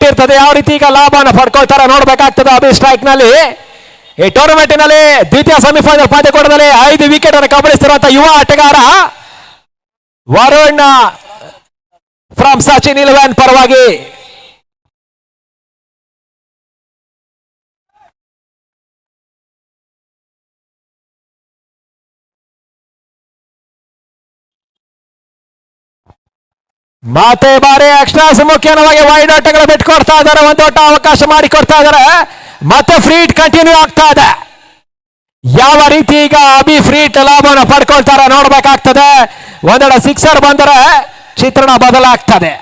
ಕೊಟ್ಟಿರ್ತದೆ. ಯಾವ ರೀತಿ ಈಗ ಲಾಭವನ್ನು ಪಡ್ಕೊಳ್ತಾರೆ ನೋಡ್ಬೇಕಾಗ್ತದೆ. ಅಭಿ ಸ್ಟ್ರೈಕ್ ನಲ್ಲಿ ಈ ಟೂರ್ನಮೆಂಟಿನಲ್ಲಿ ದ್ವಿತೀಯ ಸೆಮಿಫೈನಲ್ ಪಂದ್ಯಕೂಟದಲ್ಲಿ 5 ವಿಕೆಟ್ ಅನ್ನು ಕಬಳಿಸಿರುವಂತಹ ಯುವ ಆಟಗಾರ ವರುಣ್ ಫ್ರಮ್ ಸಚಿನ್ 11 ಪರವಾಗಿ. ಮತ್ತೆ ಬಾರಿ ಎಕ್ಸ್ಟ್ರಾಸ್ ಮುಖ್ಯವಾಗಿ ವೈಡ್ ಆಟಗಳು ಬಿಟ್ಕೊಡ್ತಾ ಇದ್ದಾರೆ. ಒಂದು ಓಟ ಅವಕಾಶ ಮಾಡಿಕೊಡ್ತಾ ಇದ್ದಾರೆ. ಮತ್ತೆ ಫ್ರೀಟ್ ಕಂಟಿನ್ಯೂ ಆಗ್ತಾ ಇದೆ. ಯಾವ ರೀತಿ ಈಗ ಅಭಿ ಫ್ರೀಟ್ ಲಾಭವನ್ನು ಪಡ್ಕೊಳ್ತಾರೆ ನೋಡ್ಬೇಕಾಗ್ತದೆ. ಒಂದೆರಡು ಸಿಕ್ಸರ್ ಬಂದರೆ ಚಿತ್ರಣ ಬದಲಾಗ್ತದೆ.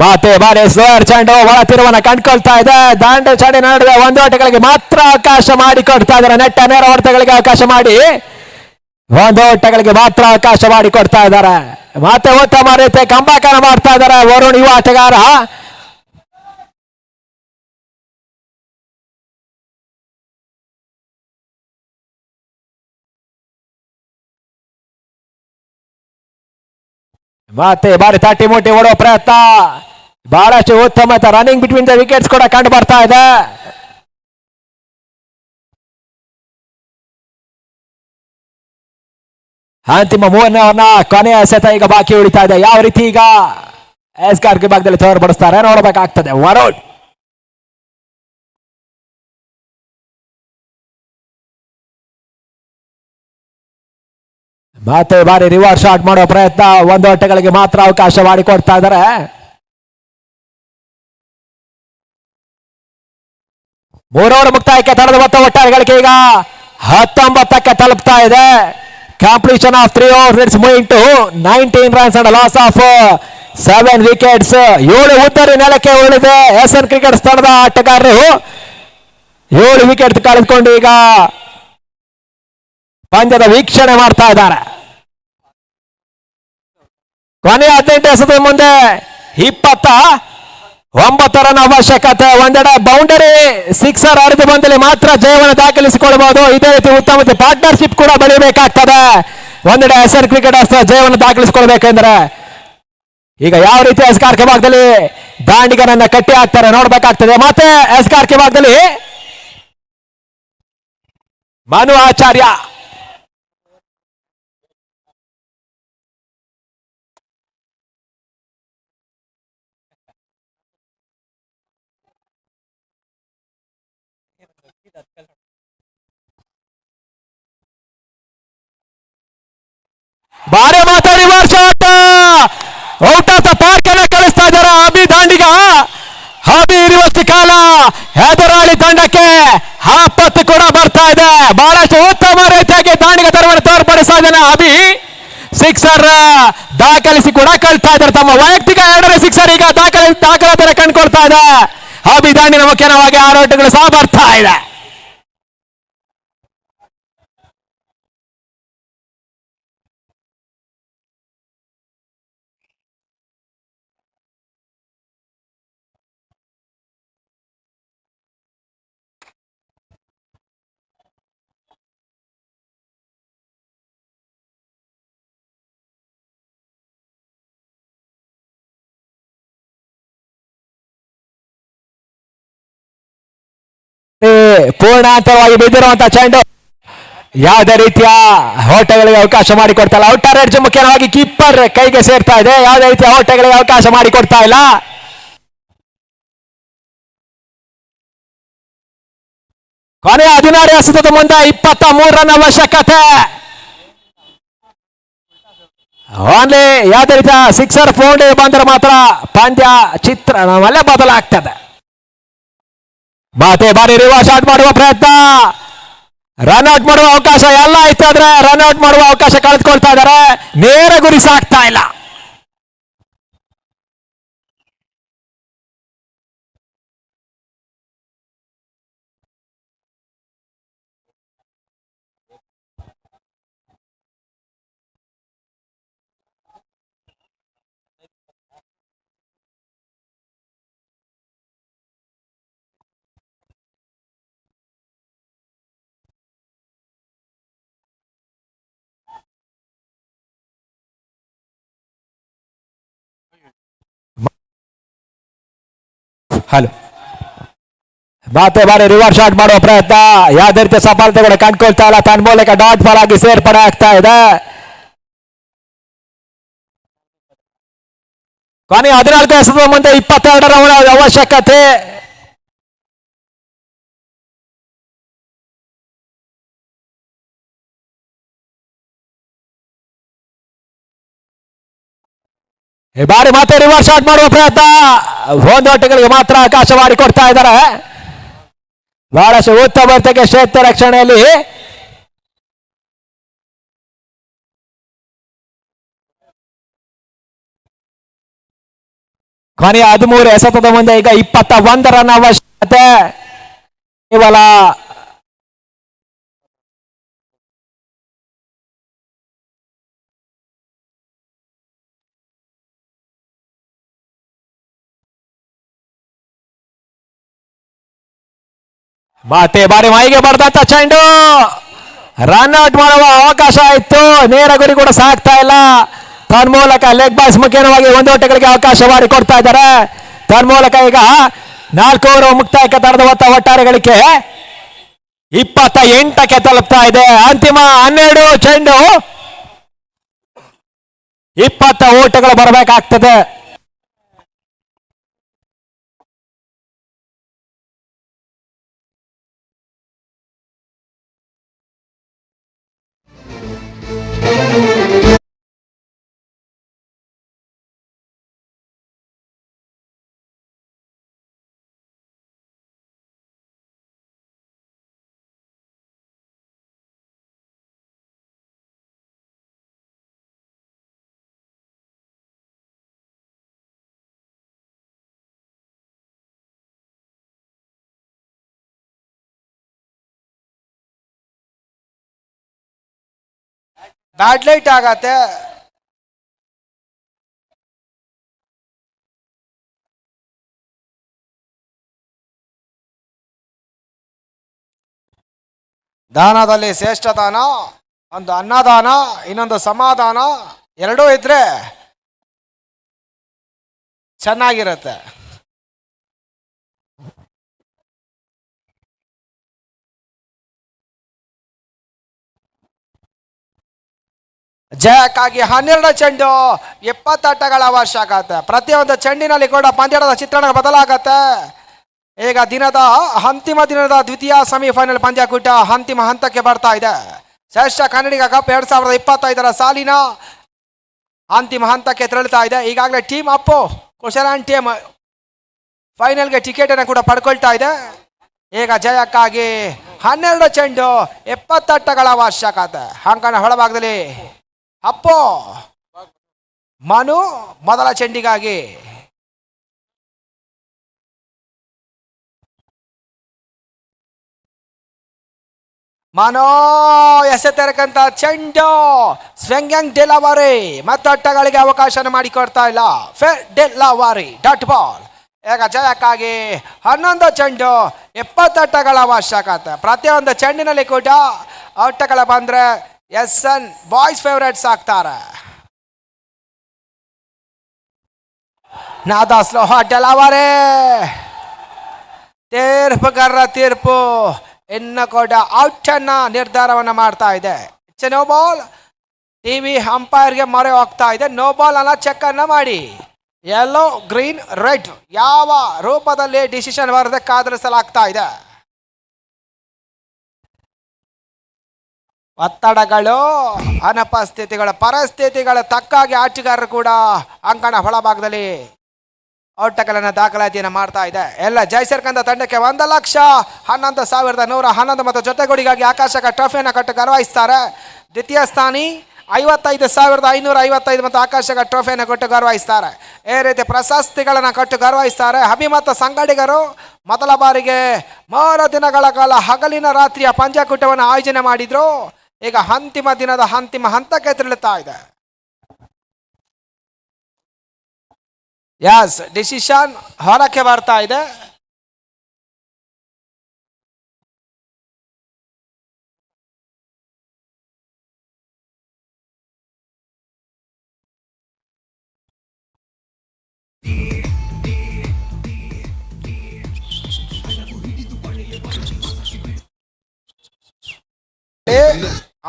ಮತ್ತೆ ಬಾರಿ ಸ್ಲೋಯರ್ ಚೆಂಡು ಒಳ ತಿರುವನ್ನ ಕಂಡುಕೊಳ್ತಾ ಇದೆ. ದಾಂಡು ಚೆಂಡಿನ ನಡುವೆ ಒಂದು ಓಟಗಳಿಗೆ ಮಾತ್ರ ಅವಕಾಶ ಮಾಡಿಕೊಡ್ತಾ ಇದ್ದಾರೆ. ನೆಟ್ಟ ನೇರ ಹೊಡೆತಗಳಿಗೆ ಅವಕಾಶ ಮಾಡಿ ಒಂದು ಓಟಗಳಿಗೆ ಮಾತ್ರ ಅವಕಾಶ ಮಾಡಿಕೊಡ್ತಾ ಇದ್ದಾರೆ. ಮತ್ತೆ ಉತ್ತಮ ರೀತಿ ಕಂಬಾಕನ ಮಾಡ್ತಾ ಇದ್ದಾರೆ ವರುಣ್ ಯುವ ಆಟಗಾರ. ಮತ್ತೆ ಬಾರಿ ತಟ್ಟಿ ಮುಟ್ಟಿ ಓಡುವ ಪ್ರಯತ್ನ, ಬಹಳಷ್ಟು ಉತ್ತಮ ರನ್ನಿಂಗ್ ಬಿಟ್ವೀನ್ ದ ವಿಕೆಟ್ಸ್ ಕೂಡ ಕಂಡು ಬರ್ತಾ ಇದೆ. ಅಂತಿಮ ಮೂರನೇ ಕೊನೆಯ ಎಸೆತ ಈಗ ಬಾಕಿ ಉಳಿತಾ ಇದೆ. ಯಾವ ರೀತಿ ಈಗ ಎಸ್ಗಾರ್ಗೆ ಭಾಗದಲ್ಲಿ ತೋರ್ಪಡಿಸ್ತಾರೆ ನೋಡಬೇಕಾಗ್ತದೆ. ವರುಣ್ ಮತ್ತೆ ಬಾರಿ ರಿವರ್ಸ್ ಶಾಟ್ ಮಾಡುವ ಪ್ರಯತ್ನ, ಒಂದು ಓಟಗಳಿಗೆ ಮಾತ್ರ ಅವಕಾಶ ಮಾಡಿಕೊಡ್ತಾ ಇದ್ದಾರೆ. ಮೂರವರ ಮುಕ್ತಾಯಕ್ಕೆ ತಡೆದ ಮೊತ್ತ ಒಟ್ಟಾರೆಗಳಿಗೆ ಈಗ 19ಕ್ಕೆ ತಲುಪ್ತಾ ಇದೆ. Completion of 3 overs, it's moving to 19 runs and loss of 7 wickets. 7 ಉದ್ದರಿ ನೆಲಕ್ಕೆ ಉಳಿದೆ. ಎಸ್ಎನ್ ಕ್ರಿಕೆಟ್ ತಂಡದ ಆಟಗಾರರು 7 ವಿಕೆಟ್ ಕಳೆದುಕೊಂಡು ಈಗ ಪಂದ್ಯದ ವೀಕ್ಷಣೆ ಮಾಡ್ತಾ ಇದ್ದಾರೆ. ಕೊನೆಯ 18 ಎಸೆತ ಮುಂದೆ 29 ರನ್ ಅವಶ್ಯಕತೆ. ಒಂದೆಡೆ ಬೌಂಡರಿ ಸಿಕ್ಸರ್ ಹರಿದು ಬಂದಲ್ಲಿ ಮಾತ್ರ ಜಯವನ್ನು ದಾಖಲಿಸಿಕೊಳ್ಳಬಹುದು. ಇದೇ ರೀತಿ ಉತ್ತಮ ಪಾರ್ಟ್ನರ್ಶಿಪ್ ಕೂಡ ಬೆಳೆಯಬೇಕಾಗ್ತದೆ. ಒಂದೆಡೆ ಎಸ್ಆರ್ ಕ್ರಿಕೆಟ್ ಜಯವನ್ನು ದಾಖಲಿಸಿಕೊಳ್ಬೇಕೆಂದ್ರೆ ಈಗ ಯಾವ ರೀತಿ ಎಸ್ಕಾರ್ ಕೆ ಭಾಗದಲ್ಲಿ ದಾಂಡಿಗನನ್ನ ಕಟ್ಟಿ ಹಾಕ್ತಾರೆ ನೋಡ್ಬೇಕಾಗ್ತದೆ. ಮತ್ತೆ ಎಸ್ಕಾರ್ ಕೆ ಭಾಗದಲ್ಲಿ ಮನು ಆಚಾರ್ಯ ಬಾರಿ ಮಾತಾಡಿ reverse shot out of the park ಅನ್ನ ಕಳಿಸ್ತಾ ಇದ್ದಾರೆ ಅಭಿ ದಾಂಡಿಗ. ಅಭಿ ಇರುವಷ್ಟು ಕಾಲ ಎದುರಾಳಿ ತಂಡಕ್ಕೆ ಆಪತ್ತು ಕೂಡ ಬರ್ತಾ ಇದೆ. ಬಹಳಷ್ಟು ಉತ್ತಮ ರೀತಿಯಾಗಿ ದಾಂಡಿಗ ತರವನ್ನು ತೋರ್ಪಡಿಸ್ತಾ ಇದ್ದಾನೆ ಅಭಿ. ಸಿಕ್ಸರ್ ದಾಖಲಿಸಿ ಕೂಡ ಕಳ್ತಾ ಇದ್ದಾರೆ. ತಮ್ಮ ವೈಯಕ್ತಿಕ 2ನೇ ಸಿಕ್ಸರ್ ಈಗ ದಾಖಲಾತಿ ಕಂಡುಕೊಳ್ತಾ ಇದೆ. ಅಭಿ ದಾಂಡಿನ ಮುಖ್ಯವಾಗಿ ಆರೋಟಗಳು ಸಹ ಬರ್ತಾ ಇದೆ. ಪೂರ್ಣಾಂತರವಾಗಿ ಬಿದ್ದಿರುವಂತಹ ಚೆಂಡು ಯಾವುದೇ ರೀತಿಯ ಓಟಗಳಿಗೆ ಅವಕಾಶ ಮಾಡಿಕೊಡ್ತಾ ಇಲ್ಲ. ಔಟರ್ ಎಡ್ಜ್ ಮುಖ್ಯವಾಗಿ ಕೀಪರ್ ಕೈಗೆ ಸೇರ್ತಾ ಇದೆ. ಯಾವುದೇ ರೀತಿಯ ಓಟಗಳಿಗೆ ಅವಕಾಶ ಮಾಡಿಕೊಡ್ತಾ ಇಲ್ಲ. ಕೊನೆಯ 16 ಎಸೆತದ ಮುಂದೆ 23 ರನ್ ಅವಶ್ಯಕತೆ. ಓನ್ಲಿ ಯಾವುದೇ ರೀತಿಯ ಸಿಕ್ಸರ್ ಫೌಂಡ್ ಬಂದರೆ ಮಾತ್ರ ಪಂದ್ಯ ಚಿತ್ರ ನಮ್ಮಲ್ಲೇ ಬದಲಾಗ್ತದೆ. ಮತ್ತೆ ಬಾರಿ ರಿವರ್ಸ್ ಶಾಟ್ ಮಾಡುವ ಪ್ರಯತ್ನ, ರನ್ಔಟ್ ಮಾಡುವ ಅವಕಾಶ ಎಲ್ಲ ಇತ್ತು ಆದ್ರೆ ರನ್ಔಟ್ ಮಾಡುವ ಅವಕಾಶ ಕಳೆದುಕೊಳ್ತಾ ಇದ್ದಾರೆ. ನೇರ ಗುರಿ ಸಾಕ್ತಾ ಇಲ್ಲ. ಹಲೋ ಮತ್ತೆ ಬಾರಿ ರಿವರ್ಸ್ ಶಾಟ್ ಮಾಡುವ ಪ್ರಯತ್ನ, ಯಾವುದೇ ರೀತಿಯ ಸಫಲತೆಗಳು ಕಂಡುಕೊಳ್ತಾ ಇಲ್ಲ. ತನ್ನ ಮೂಲಕ ಡಾಟ್ ಬಾಲ್ ಆಗಿ ಸೇರ್ಪಡೆ ಆಗ್ತಾ ಇದೆ. ಕೊನೆ 14 ಎಸೆದ ಮುಂದೆ 22 ರನ್ ಅವಶ್ಯಕತೆ. ಈ ಬಾರಿ ಮತ್ತೆ ರಿವರ್ಸ್ ಶಾಟ್ ಮಾಡುವ ಪ್ರಯತ್ನ, ಒಂದೊಟ್ಟಿಗಳಿಗೆ ಮಾತ್ರ ಅವಕಾಶ ಮಾಡಿಕೊಡ್ತಾ ಇದ್ದಾರೆ. ಬಹಳಷ್ಟು ಉತ್ತಮ ಕ್ಷೇತ್ರ ರಕ್ಷಣೆಯಲ್ಲಿ ಕೊನೆಯ 13 ಎಸೆತದ ಮುಂದೆ ಈಗ 21 ರನ್ ಅವಶ್ಯಕತೆ. ಕೇವಲ ಮತ್ತೆ ಬಾರಿ ಮೈಗೆ ಬಡ್ದಂತ ಚೆಂಡು, ರನ್ ಔಟ್ ಮಾಡುವ ಅವಕಾಶ ಇತ್ತು. ನೇರ ಗುರಿ ಕೂಡ ಸಾಕ್ತಾ ಇಲ್ಲ. ತನ್ಮೂಲಕ ಲೆಗ್ ಬಾಸ್ ಮುಖ್ಯವಾಗಿ ಒಂದೋಟಗಳಿಗೆ ಅವಕಾಶ ಮಾಡಿ ಕೊಡ್ತಾ ಇದ್ದಾರೆ. ತನ್ಮೂಲಕ ಈಗ 4 ಓವರ್ ಮುಕ್ತಾಯಕ್ಕೆ ತರದ ಒಟ್ಟಾರೆ ಗಳಿಕೆ 28ಕ್ಕೆ ತಲುಪ್ತಾ ಇದೆ. ಅಂತಿಮ 12 ಚೆಂಡು 20 ಓಟಗಳು ಬರಬೇಕಾಗ್ತದೆ. ಬ್ಯಾಡ್ ಲೈಟ್ ಆಗತ್ತೆ. ದಾನದಲ್ಲಿ ಶ್ರೇಷ್ಠ ದಾನ, ಒಂದು ಅನ್ನದಾನ, ಇನ್ನೊಂದು ಸಮಾಧಾನ, ಎರಡೂ ಇದ್ರೆ ಚೆನ್ನಾಗಿರುತ್ತೆ. ಜಯಕ್ಕಾಗಿ 12 ಚೆಂಡು 70 ಆಟಗಳ ಅವಶ್ಯಕತೆ. ಪ್ರತಿಯೊಂದು ಚೆಂಡಿನಲ್ಲಿ ಕೂಡ ಪಂದ್ಯದ ಚಿತ್ರಣ ಬದಲಾಗತ್ತೆ. ಈಗ ದಿನದ ಅಂತಿಮ ದಿನದ ದ್ವಿತೀಯ ಸೆಮಿಫೈನಲ್ ಪಂದ್ಯಕೂಟ ಅಂತಿಮ ಹಂತಕ್ಕೆ ಬರ್ತಾ ಇದೆ. ಶ್ರೇಷ್ಠ ಕನ್ನಡಿಗ ಕಪ್ 2025 ಸಾಲಿನ ಅಂತಿಮ ಹಂತಕ್ಕೆ ತೆರಳುತ್ತಾ ಇದೆ. ಈಗಾಗಲೇ ಟೀಮ್ ಅಪ್ಪು ಕುಶಲಾನ್ ಟೀಮ್ ಫೈನಲ್ಗೆ ಟಿಕೆಟ್ ಅನ್ನು ಕೂಡ ಪಡ್ಕೊಳ್ತಾ ಇದೆ. ಈಗ ಜಯಕ್ಕಾಗಿ 12 ಚೆಂಡು 70 ಆಟಗಳ ಅವಶ್ಯಕತೆ. ಅಂಕಣ ಹೊಳಭಾಗದಲ್ಲಿ ಅಪ್ಪು ಮನು ಮೊದಲ ಚೆಂಡಿಗಾಗಿ. ಮನೋ ಎಸೆತರಕಂತ ಚೆಂಡು ಸ್ವೆಂಗ್ಯಾಂಗ್ ಡೆಲವಾರಿ ಮತ್ತು ಅಟ್ಟಗಳಿಗೆ ಅವಕಾಶ ಮಾಡಿಕೊಡ್ತಾ ಇಲ್ಲ. ಡೆಲವಾರಿ ಡಾಟ್ ಬಾಲ್. ಈಗ ಜಯಕ್ಕಾಗಿ 11 ಚೆಂಡು 70 ಅಟ್ಟಗಳ ಅವಶ್ಯಕತೆ. ಪ್ರತಿಯೊಂದು ಚೆಂಡಿನಲ್ಲಿ ಕೂಡ ಅಟ್ಟಗಳ ಬಂದ್ರೆ SN ಬಾಯ್ಸ್ ಫೇವರೇಟ್ಸ್ ಆಗ್ತಾರೆ. ನಾದ ಸ್ಲೋಹ ಡೆಲವಾರಿ ತೀರ್ಪುಗಾರರ ತೀರ್ಪು ಇನ್ನು ಕೂಡ ಔಟ್ ಅನ್ನ ನಿರ್ಧಾರವನ್ನ ಮಾಡ್ತಾ ಇದೆ. No ball. ಟಿವಿ ಅಂಪೈರ್ಗೆ ಮೊರೆ ಹೋಗ್ತಾ ಇದೆ. ನೋ ಬಾಲ್ ಅನ್ನ ಚೆಕ್ ಅನ್ನ ಮಾಡಿ. ಯೆಲ್ಲೋ ಗ್ರೀನ್ ರೆಡ್ ಯಾವ ರೂಪದಲ್ಲಿ ಡಿಸಿಷನ್ ಬರದೆ ಕಾದರಿಸಲಾಗ್ತಾ ಇದೆ. ಒತ್ತಡಗಳು ಅನುಪಸ್ಥಿತಿಗಳ ಪರಿಸ್ಥಿತಿಗಳ ತಕ್ಕಾಗಿ ಆಟಗಾರರು ಕೂಡ ಅಂಕಣ ಒಳಭಾಗದಲ್ಲಿ ಔಟಗಳನ್ನು ದಾಖಲಾತಿಯನ್ನು ಮಾಡ್ತಾ ಇದೆ. ಎಲ್ಲ ಜಯಸರ್ಕಂದ ತಂಡಕ್ಕೆ 1,11,111 ಮತ್ತು ಜೊತೆಗೂಡಿಗಾಗಿ ಆಕಾಶಕ ಟ್ರೋಫಿಯನ್ನು ಕೊಟ್ಟು ಗೌರವಿಸ್ತಾರೆ. ದ್ವಿತೀಯ ಸ್ಥಾನಿ 55,555 ಮತ್ತು ಆಕಾಶಕ ಟ್ರೋಫಿಯನ್ನು ಕೊಟ್ಟು ಗೌರವಿಸ್ತಾರೆ. ಈ ರೀತಿ ಪ್ರಶಸ್ತಿಗಳನ್ನು ಕೊಟ್ಟು ಗೌರವಿಸ್ತಾರೆ. ಅಭಿಮತ ಸಂಗಡಿಗರು ಮೊದಲ ಬಾರಿಗೆ 3 ದಿನಗಳ ಕಾಲ ಹಗಲಿನ ರಾತ್ರಿಯ ಪಂದ್ಯಕೂಟವನ್ನು ಆಯೋಜನೆ ಮಾಡಿದ್ರು. ಈಗ ಅಂತಿಮ ದಿನದ ಅಂತಿಮ ಹಂತಕ್ಕೆ ತೆರಳುತ್ತಾ ಇದೆ. ಯಸ್ ಡಿಸಿಷನ್ ಹೊರಕ್ಕೆ ಬರ್ತಾ ಇದೆ.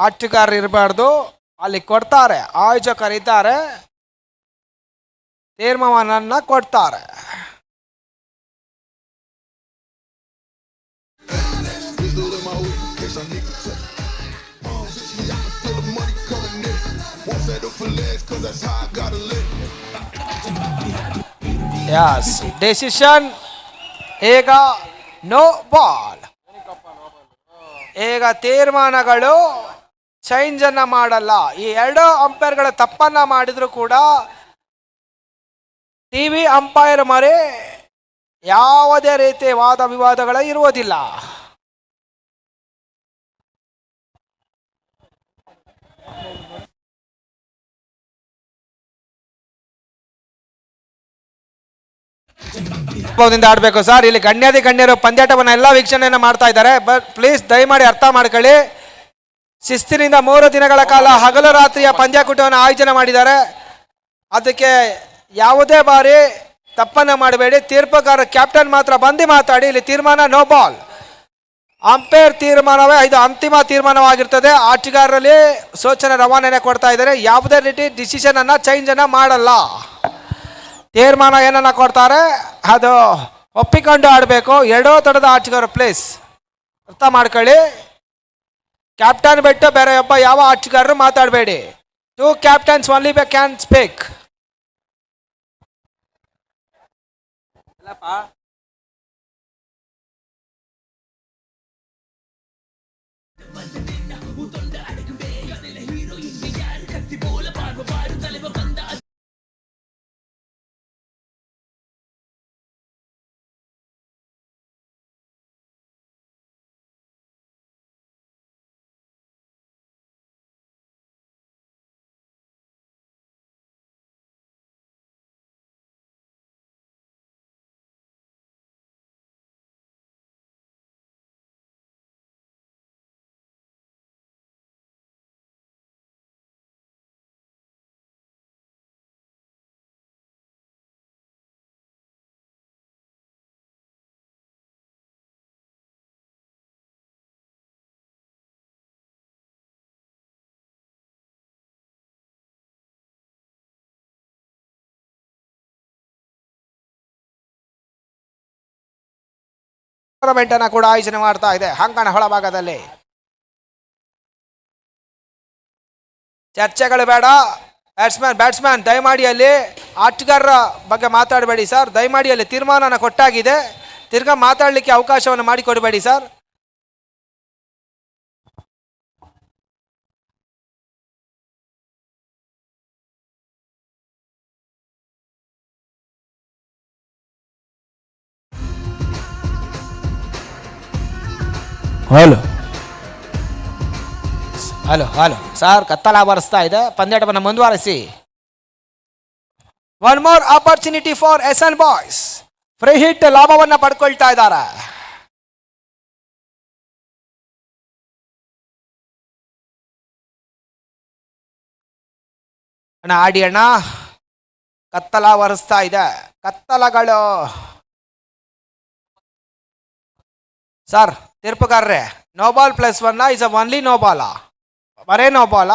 ಆಟಗಾರರು ಇರಬಾರ್ದು, ಅಲ್ಲಿ ಕೊಡ್ತಾರೆ, ಆಯೋಜಕರಿದ್ದಾರೆ, ತೀರ್ಮಾನವನ್ನ ಕೊಡ್ತಾರೆ. ಯಸ್, ಡೆಸಿಷನ್ ಈಗ ನೋ ಬಾಲ್. ಈಗ ತೀರ್ಮಾನಗಳು ಚೇಂಜ್ ಅನ್ನ ಮಾಡಲ್ಲ. ಈ ಎರಡು ಅಂಪೈರ್ಗಳ ತಪ್ಪನ್ನ ಮಾಡಿದ್ರು ಕೂಡ ಟಿವಿ ಅಂಪೈರ್ ಮರೆ ಯಾವುದೇ ರೀತಿಯ ವಾದ ವಿವಾದಗಳ ಇರುವುದಿಲ್ಲ. ಆಡ್ಬೇಕು ಸರ್. ಇಲ್ಲಿ ಗಣ್ಯಾದಿ ಗಣ್ಯರು ಪಂದ್ಯಾಟವನ್ನ ಎಲ್ಲ ವೀಕ್ಷಣೆಯನ್ನ ಮಾಡ್ತಾ ಇದ್ದಾರೆ. ಬಟ್ ಪ್ಲೀಸ್ ದಯಮಾಡಿ ಅರ್ಥ ಮಾಡ್ಕೊಳ್ಳಿ, ಶಿಸ್ತಿನಿಂದ 3 ದಿನಗಳ ಕಾಲ ಹಗಲು ರಾತ್ರಿಯ ಪಂದ್ಯಾಕೂಟವನ್ನು ಆಯೋಜನೆ ಮಾಡಿದ್ದಾರೆ. ಅದಕ್ಕೆ ಯಾವುದೇ ಬಾರಿ ತಪ್ಪನ್ನ ಮಾಡಬೇಡಿ. ತೀರ್ಪುಗಾರ ಕ್ಯಾಪ್ಟನ್ ಮಾತ್ರ ಬಂದು ಮಾತಾಡಿ. ಇಲ್ಲಿ ತೀರ್ಮಾನ ನೋ ಬಾಲ್. ಅಂಪೈರ್ ತೀರ್ಮಾನವೇ ಇದು ಅಂತಿಮ ತೀರ್ಮಾನವಾಗಿರ್ತದೆ. ಆಟಗಾರರಲ್ಲಿ ಸೂಚನೆ ರವಾನೆ ಕೊಡ್ತಾ ಇದ್ದಾರೆ. ಯಾವುದೇ ರೀತಿ ಡಿಸಿಷನ್ ಅನ್ನ ಚೇಂಜ್ ಅನ್ನ ಮಾಡಲ್ಲ. ತೀರ್ಮಾನ ಏನನ್ನ ಕೊಡ್ತಾರೆ ಅದು ಒಪ್ಪಿಕೊಂಡು ಆಡಬೇಕು. ಎರಡೋ ತಡದ ಆಟಗಾರರು ಪ್ಲೇಸ್ ಅರ್ಥ ಮಾಡ್ಕೊಳ್ಳಿ. ಕ್ಯಾಪ್ಟನ್ ಬಿಟ್ಟು ಬೇರೆ ಒಬ್ಬ ಯಾವ ಆಟಗಾರರು ಮಾತಾಡಬೇಡಿ. 2 captains only can speak. Tournament ಅನ್ನ ಕೂಡ ಆಯೋಜನೆ ಮಾಡ್ತಾ ಇದೆ ಅಂಕಣ ಒಳಭಾಗದಲ್ಲಿ. ಚರ್ಚೆಗಳು ಬೇಡ. ಬ್ಯಾಟ್ಸ್ಮನ್ ದಯಮಾಡಿ ಅಲ್ಲಿ ಆಟಗಾರರ ಬಗ್ಗೆ ಮಾತಾಡಬೇಡಿ ಸರ್. ದಯಮಾಡಿ ಅಲ್ಲಿ ತೀರ್ಮಾನನ ಕೊಟ್ಟಾಗಿದೆ, ತಿರ್ಗಾ ಮಾತಾಡಲಿಕ್ಕೆ ಅವಕಾಶವನ್ನು ಮಾಡಿಕೊಡಬೇಡಿ sir. Hello hello hello sir, ಕತ್ತಲ ಬರೆಸ್ತಾ ಇದೆ. ಪಂದ್ಯಾಟವನ್ನು ಮುಂದುವರಿಸಿ. One more opportunity for SN boys. Free hit ಲಾಭವನ್ನ ಪಡ್ಕೊಳ್ತಾ ಇದ್ದಾರೆ. ಅಣ್ಣ ಆಡಿ ಅಣ್ಣ, ಕತ್ತಲ ಬರೆಸ್ತಾ ಇದೆ. ಕತ್ತಲಗಳು ಸರ್. ತೀರ್ಪುಗಾರ್ರೆ, no ball +1 is only no ball, ಬರೇ ನೋ ಬಾಲ.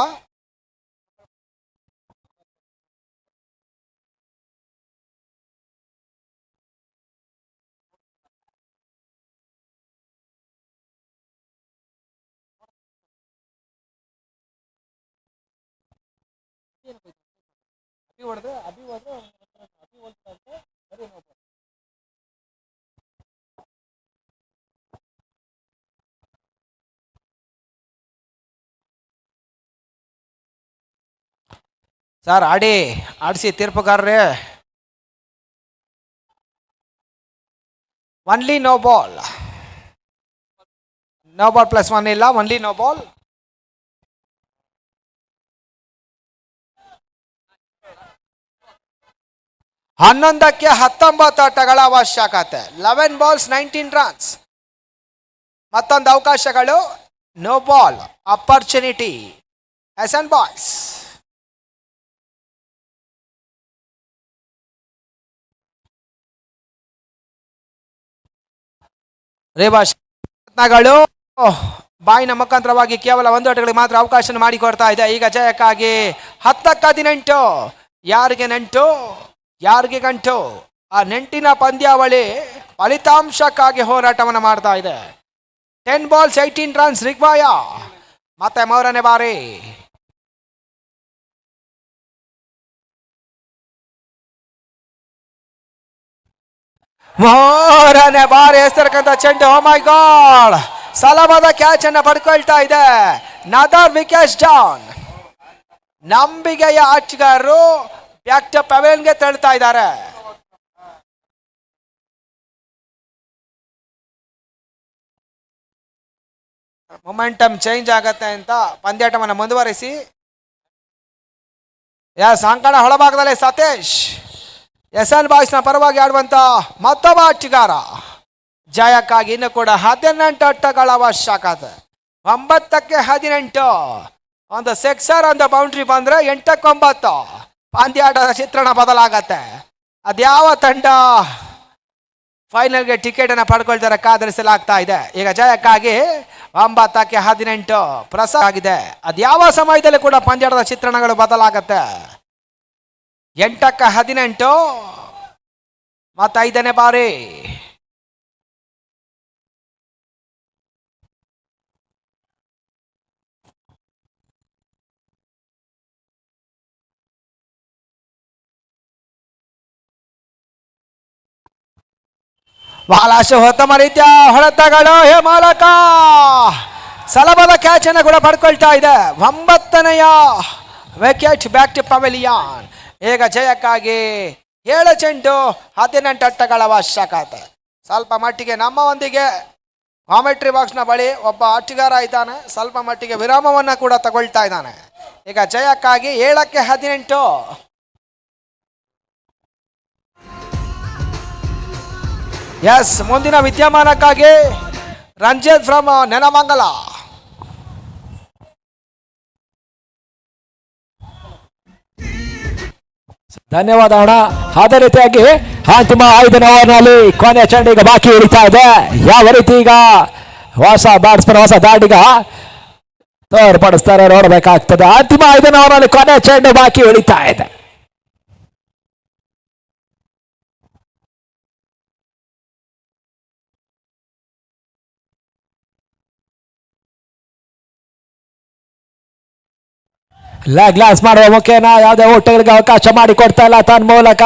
ಸರ್ ಆಡಿಸಿ ತೀರ್ಪುಗಾರ್ರೆ. Only no ball. No ball +1 ಇಲ್ಲ, ಒನ್ಲಿ ನೋ ಬಾಲ್. ಹನ್ನೊಂದಕ್ಕೆ 19 ಆಟಗಳ ಅವಶ್ಯಕತೆ. 11 balls 19 runs. ಮತ್ತೊಂದು ಅವಕಾಶಗಳು. No ball opportunity SN boys. ರೇವಾಶಗಳು ಬಾಯಿನ ಮುಖಾಂತರವಾಗಿ ಕೇವಲ 1 ಆಟಗಳಿಗೆ ಮಾತ್ರ ಅವಕಾಶ ಮಾಡಿಕೊಡ್ತಾ ಇದೆ. ಈಗ ಜಯಕ್ಕಾಗಿ 10-18 ಯಾರಿಗೆ ನೆಂಟು ಯಾರಿಗೆ ಗಂಟು ಆ ನೆಂಟಿನ ಪಂದ್ಯಾವಳಿ ಫಲಿತಾಂಶಕ್ಕಾಗಿ ಹೋರಾಟವನ್ನು ಮಾಡ್ತಾ ಇದೆ. 10 balls 18 runs ರಿಕ್ವಾಯ ಮತ್ತೆ 3ನೇ ಬಾರಿ ಎಸ್ತರಕಂತ ಚೆಂಡು. ಓ ಮೈ ಗಾಡ್, ಸಲವಾದ ಕ್ಯಾಚ್ ಅನ್ನ ಪಡ್ಕೊಳ್ತಾ ಇದೆ. ನದರ್ ವಿಕೆಟ್ ಡೌನ್. ನಂಬಿಕೆಯ ಆಟಗಾರರು ಬ್ಯಾಕ್ ಟು ಪವೆಲ್ಗೆ ತಳ್ತಾ ಇದ್ದಾರೆ. ಮೊಮೆಂಟಮ್ ಚೇಂಜ್ ಆಗತ್ತೆ ಅಂತ ಪಂದ್ಯಾಟವನ್ನು ಮುಂದುವರಿಸಿ ಸಾಂಕಣ ಹೊಳಭಾಗದಲ್ಲಿ ಸತೀಶ್ SN ಬಾಯ್ಸ್ನ ಪರವಾಗಿ ಆಡುವಂತ ಮತ್ತೊಬ್ಬ ಆಟಗಾರ. ಜಯಕ್ಕಾಗಿ ಇನ್ನು ಕೂಡ 18 ಆಟಗಳ ಅವಶ್ಯಕತೆ. 9-18 ಒಂದು ಸಿಕ್ಸರ್ ಒಂದು ಬೌಂಡ್ರಿ ಬಂದ್ರೆ 8-9 ಪಂದ್ಯಾಟದ ಚಿತ್ರಣ ಬದಲಾಗತ್ತೆ. ಅದ್ಯಾವ ತಂಡ ಫೈನಲ್ಗೆ ಟಿಕೆಟ್ ಅನ್ನ ಪಡ್ಕೊಳ್ತಾರೆ ಕಾದರಿಸಲಾಗ್ತಾ ಇದೆ. ಈಗ ಜಯಕ್ಕಾಗಿ 9-18 ಪ್ರಸಾರ ಆಗಿದೆ. ಅದ್ಯಾವ ಸಮಯದಲ್ಲಿ ಕೂಡ ಪಂದ್ಯಾಟದ ಚಿತ್ರಣಗಳು ಬದಲಾಗತ್ತೆ. 8-18 ಮತ್ತು 5ನೇ ಬಾರಿ ಬಹಳಷ್ಟು ಉತ್ತಮ ರೀತಿಯ ಹೊಡೆತಗಳು. ಹೇ ಮಾಲಕ ಸಲಭದ ಕ್ಯಾಚ್ ಅನ್ನು ಕೂಡ ಪಡ್ಕೊಳ್ತಾ ಇದೆ. 9ನೆಯ ವಿಕೆಟ್ ಬ್ಯಾಕ್ ಟು ಪವೆಲಿಯನ್. ಈಗ ಜಯಕ್ಕಾಗಿ 7 ಚೆಂಡು 18 ಆಟಗಳ ಅವಶ್ಯಕತೆ. ಸ್ವಲ್ಪ ಮಟ್ಟಿಗೆ ನಮ್ಮೊಂದಿಗೆ ಕಾಮೆಂಟ್ರಿ ಬಾಕ್ಸ್ನ ಬಳಿ ಒಬ್ಬ ಆಟಗಾರ ಇದ್ದಾನೆ. ಸ್ವಲ್ಪ ಮಟ್ಟಿಗೆ ವಿರಾಮವನ್ನು ಕೂಡ ತಗೊಳ್ತಾ ಇದ್ದಾನೆ. ಈಗ ಜಯಕ್ಕಾಗಿ 7-18 ಎಸ್ ಮುಂದಿನ ವಿದ್ಯಮಾನಕ್ಕಾಗಿ ರಂಜಿತ್ ಫ್ರಮ್ ನೆನಮಂಗಲ. ಧನ್ಯವಾದ ಅಣ್ಣ. ಅದೇ ರೀತಿಯಾಗಿ ಅಂತಿಮ 5ನೇ ಓವರ್ನಲ್ಲಿ ಕೊನೆ ಚೆಂಡು ಈಗ ಬಾಕಿ ಉಳಿತಾ ಇದೆ. ಯಾವ ರೀತಿ ಈಗ ಹೊಸ ಬ್ಯಾಟ್ಸ್ಮನ್ ಹೊಸ ದಾಟಿಗ ತೋರ್ಪಡಿಸ್ತಾರೆ ನೋಡಬೇಕಾಗ್ತದೆ. ಅಂತಿಮ 5ನೇ ಓವರ್ನಲ್ಲಿ ಕೊನೆ ಚೆಂಡು ಬಾಕಿ ಉಳಿತಾ ಇದೆ. ಲೆಗ್ ಲಾಸ್ ಮಾಡುವ ಮುಖೇನ ಯಾವುದೇ ಓಟಗಳಿಗೆ ಅವಕಾಶ ಮಾಡಿಕೊಡ್ತಾ ಇಲ್ಲ. ತನ್ನ ಮೂಲಕ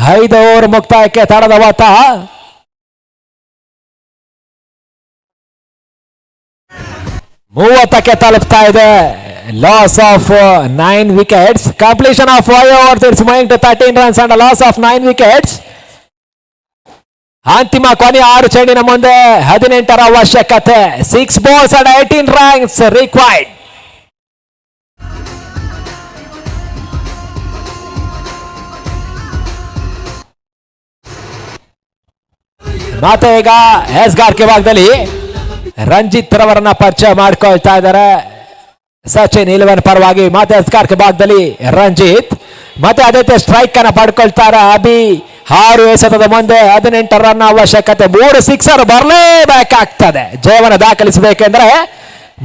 5 ಓವರ್ ಮುಕ್ತಾಯಕ್ಕೆ ತಡದ ಮೊತ್ತ 30ಕ್ಕೆ ತಲುಪ್ತಾ ಇದೆ. Loss of 9 wickets. Completion of 5 overs. It's moving to 13 runs and loss of 9 wickets. ಅಂತಿಮ ಕೊನೆ 6 ಚೆಂಡಿನ ಮುಂದೆ 18ರ ಅವಶ್ಯಕತೆ. 6 balls and 18 runs ರಿಕ್ವೈರ್ಡ್. ಮತ್ತೆ ಈಗ ಎಸ್ಗಾರ್ಕೆ ಭಾಗದಲ್ಲಿ ರಂಜಿತ್ ರವರನ್ನ ಪರಿಚಯ ಮಾಡ್ಕೊಳ್ತಾ ಇದ್ದಾರೆ. ಸಚಿನ್ 11 ಪರವಾಗಿ ಮತ್ತೆ ಎಸ್ಗಾರ್ಕೆ ಭಾಗದಲ್ಲಿ ರಂಜಿತ್ ಮತ್ತೆ ಅದೇ ಸ್ಟ್ರೈಕ್ ಅನ್ನ ಪಡ್ಕೊಳ್ತಾರೆ. ಅಭಿ 6 ಎಸೆತದ ಮುಂದೆ 18 ರನ್ ಅವಶ್ಯಕತೆ. 3 ಸಿಕ್ಸರ್ ಬರಲೇಬೇಕಾಗ್ತದೆ. ಜಯವನ್ನು ದಾಖಲಿಸಬೇಕೆಂದ್ರೆ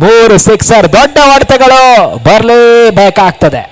3 ಸಿಕ್ಸರ್ ದೊಡ್ಡ ಹೊಡೆತಗಳು ಬರಲೇಬೇಕಾಗ್ತದೆ.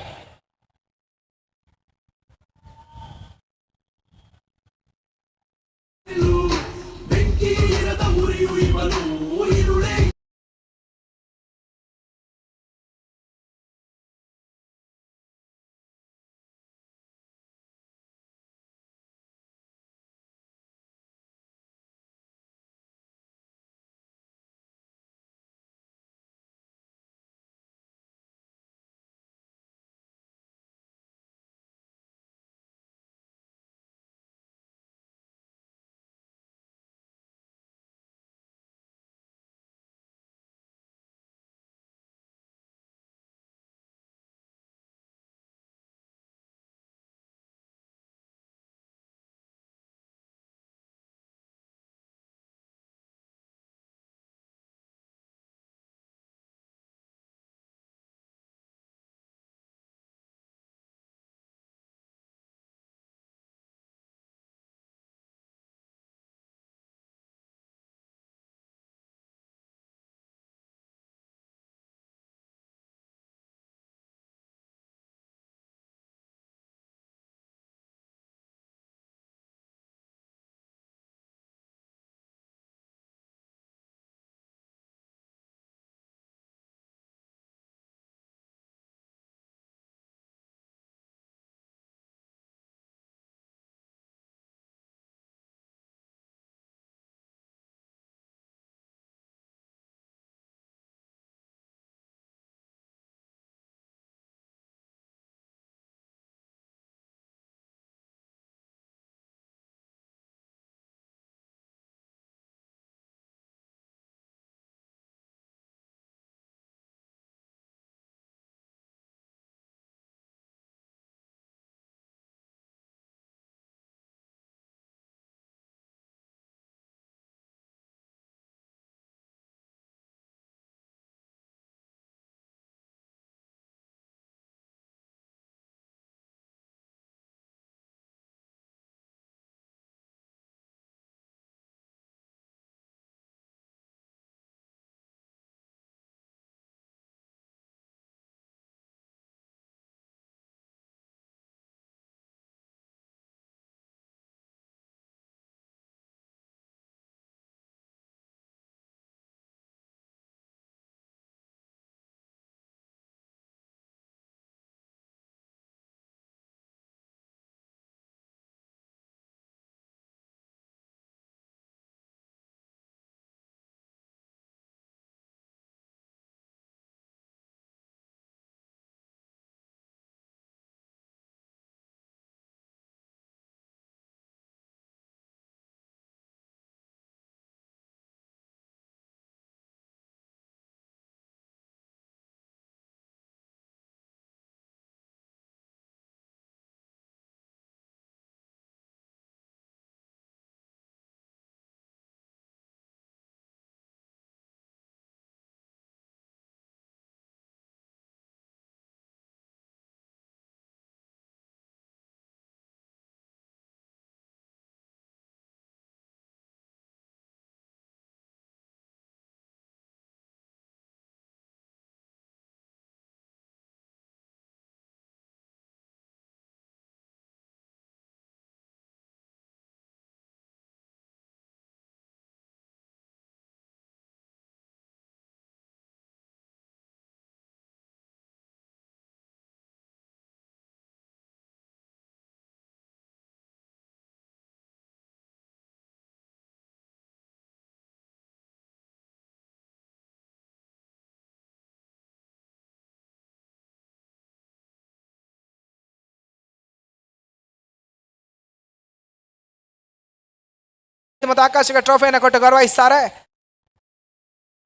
ಮತ್ತು ಆಕಾಶಕ್ಕೆ ಟ್ರೋಫಿಯನ್ನು ಕೊಟ್ಟು ಗೌರವಿಸ್ತಾರೆ.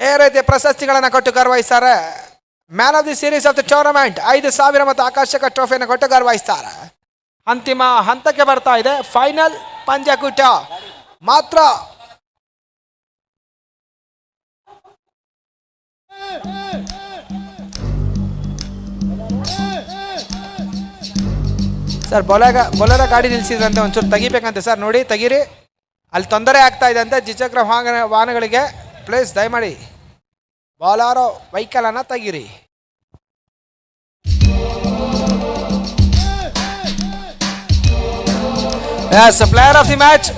ಈ ರೀತಿ ಪ್ರಶಸ್ತಿಗಳನ್ನು ಕೊಟ್ಟು ಗೌರವಿಸ್ತಾರೆ. Man of the series of the tournament 5,000 ಮತ್ತು ಆಕಾಶಕ್ಕೆ ಟ್ರೋಫಿಯನ್ನು ಕೊಟ್ಟು ಗೌರವಿಸ್ತಾರೆ. ಅಂತಿಮ ಹಂತಕ್ಕೆ ಬರ್ತಾ ಇದೆ. ಫೈನಲ್ ಪಂದ್ಯಕೂಟ ಮಾತ್ರ. ಸರ್ ಬೊಲೆರ ಗಾಡಿ ನಿಲ್ಸಿದ್ರಂತೆ, ಒಂಚೂರು ತೆಗಿಬೇಕಂತೆ ಸರ್. ನೋಡಿ ತೆಗೀರಿ, ಅಲ್ಲಿ ತೊಂದರೆ ಆಗ್ತಾ ಇದೆ ಅಂತೆ ದ್ವಿಚಕ್ರ ವಾಹನಗಳಿಗೆ. ಪ್ಲೀಸ್ ದಯಮಾಡಿ ಬೊಲೆರೋ ವೆಹಿಕಲ್ ಅನ್ನ ತೆಗೀರಿ. Yes, player of the match.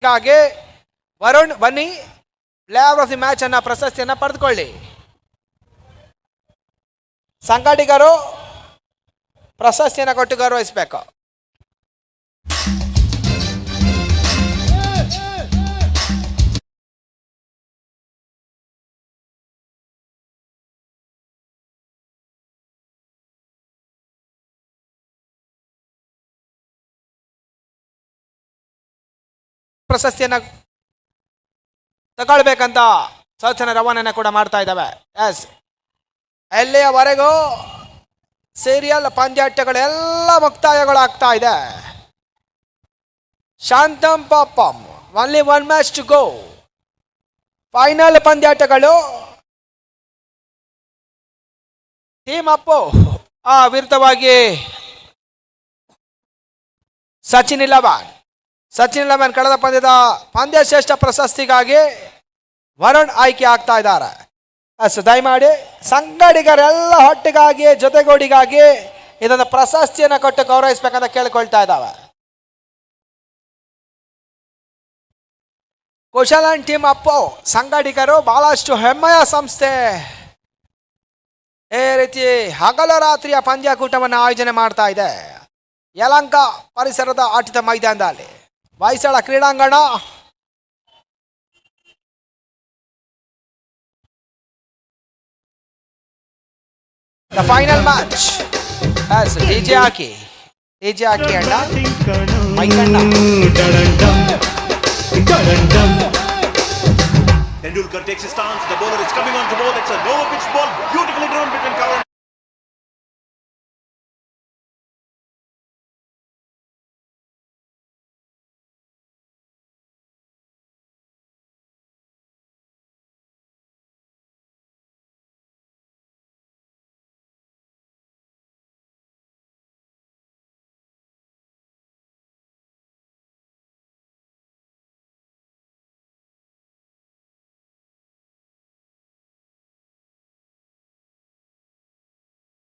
ಹಾಗೆ ವರುಣ್ ಬನ್ನಿ, ಪ್ಲೇಯರ್ ಆಫ್ ದಿ ಮ್ಯಾಚ್ ಅನ್ನ ಪ್ರಶಸ್ತಿಯನ್ನ ಪಡೆದುಕೊಳ್ಳಿ. ಸಂಘಟಕರು ಪ್ರಶಸ್ತಿಯನ್ನು ಕೊಟ್ಟು ಗೌರವಿಸಬೇಕು. ಪ್ರಶಸ್ತಿಯನ್ನ ತಗೊಳ್ಬೇಕಂತ ಸೂಚನೆ ರವಾನೆಯನ್ನು ಕೂಡ ಮಾಡ್ತಾ ಇದ್ದಾವೆ. ಎಸ್, ಎಲ್ಲಿಯವರೆಗೂ ಸೀರಿಯಲ್ ಪಂದ್ಯಾಟಗಳೆಲ್ಲ ಮುಕ್ತಾಯಗಳಾಗ್ತಾ ಇದೆ. ಶಾಂತಂ ಪಾಪಂ, only 1 match to go. Final ಪಂದ್ಯಾಟಗಳು ಟೀಮ್ ಅಪ್ಪು ವಿರುದ್ಧವಾಗಿ ಸಚಿನ್ 11 ಕಳೆದ ಪಂದ್ಯದ ಪಂದ್ಯ ಶ್ರೇಷ್ಠ ಪ್ರಶಸ್ತಿಗಾಗಿ ವರುಣ್ ಆಯ್ಕೆ ಆಗ್ತಾ ಇದ್ದಾರೆ. ಅಷ್ಟು ದಯಮಾಡಿ ಸಂಗಡಿಗರೆಲ್ಲ ಹೊಟ್ಟಿಗಾಗಿ ಜೊತೆಗೂಡಿಗಾಗಿ ಇದೊಂದು ಪ್ರಶಸ್ತಿಯನ್ನು ಕೊಟ್ಟು ಗೌರವಿಸಬೇಕಂತ ಕೇಳಿಕೊಳ್ತಾ ಇದ್ದಾವೆ. ಕುಶಲನ್ ಟೀಮ್ ಅಪ್ಪು ಸಂಗಡಿಗರು ಬಹಳಷ್ಟು ಹೆಮ್ಮೆಯ ಸಂಸ್ಥೆ. ಈ ರೀತಿ ಹಗಲು ರಾತ್ರಿಯ ಪಂದ್ಯಕೂಟವನ್ನು ಆಯೋಜನೆ ಮಾಡ್ತಾ ಇದೆ ಯಲಹಂಕ ಪರಿಸರದ ಆಟದ ಮೈದಾನದಲ್ಲಿ, ಹೊಯ್ಸಳ ಕ್ರೀಡಾಂಗಣ. The final match as DJ Aki and Maikanda. Tendulkar takes his stance. The bowler is coming on to bowl. It's a lower pitch ball, beautifully drawn between cover.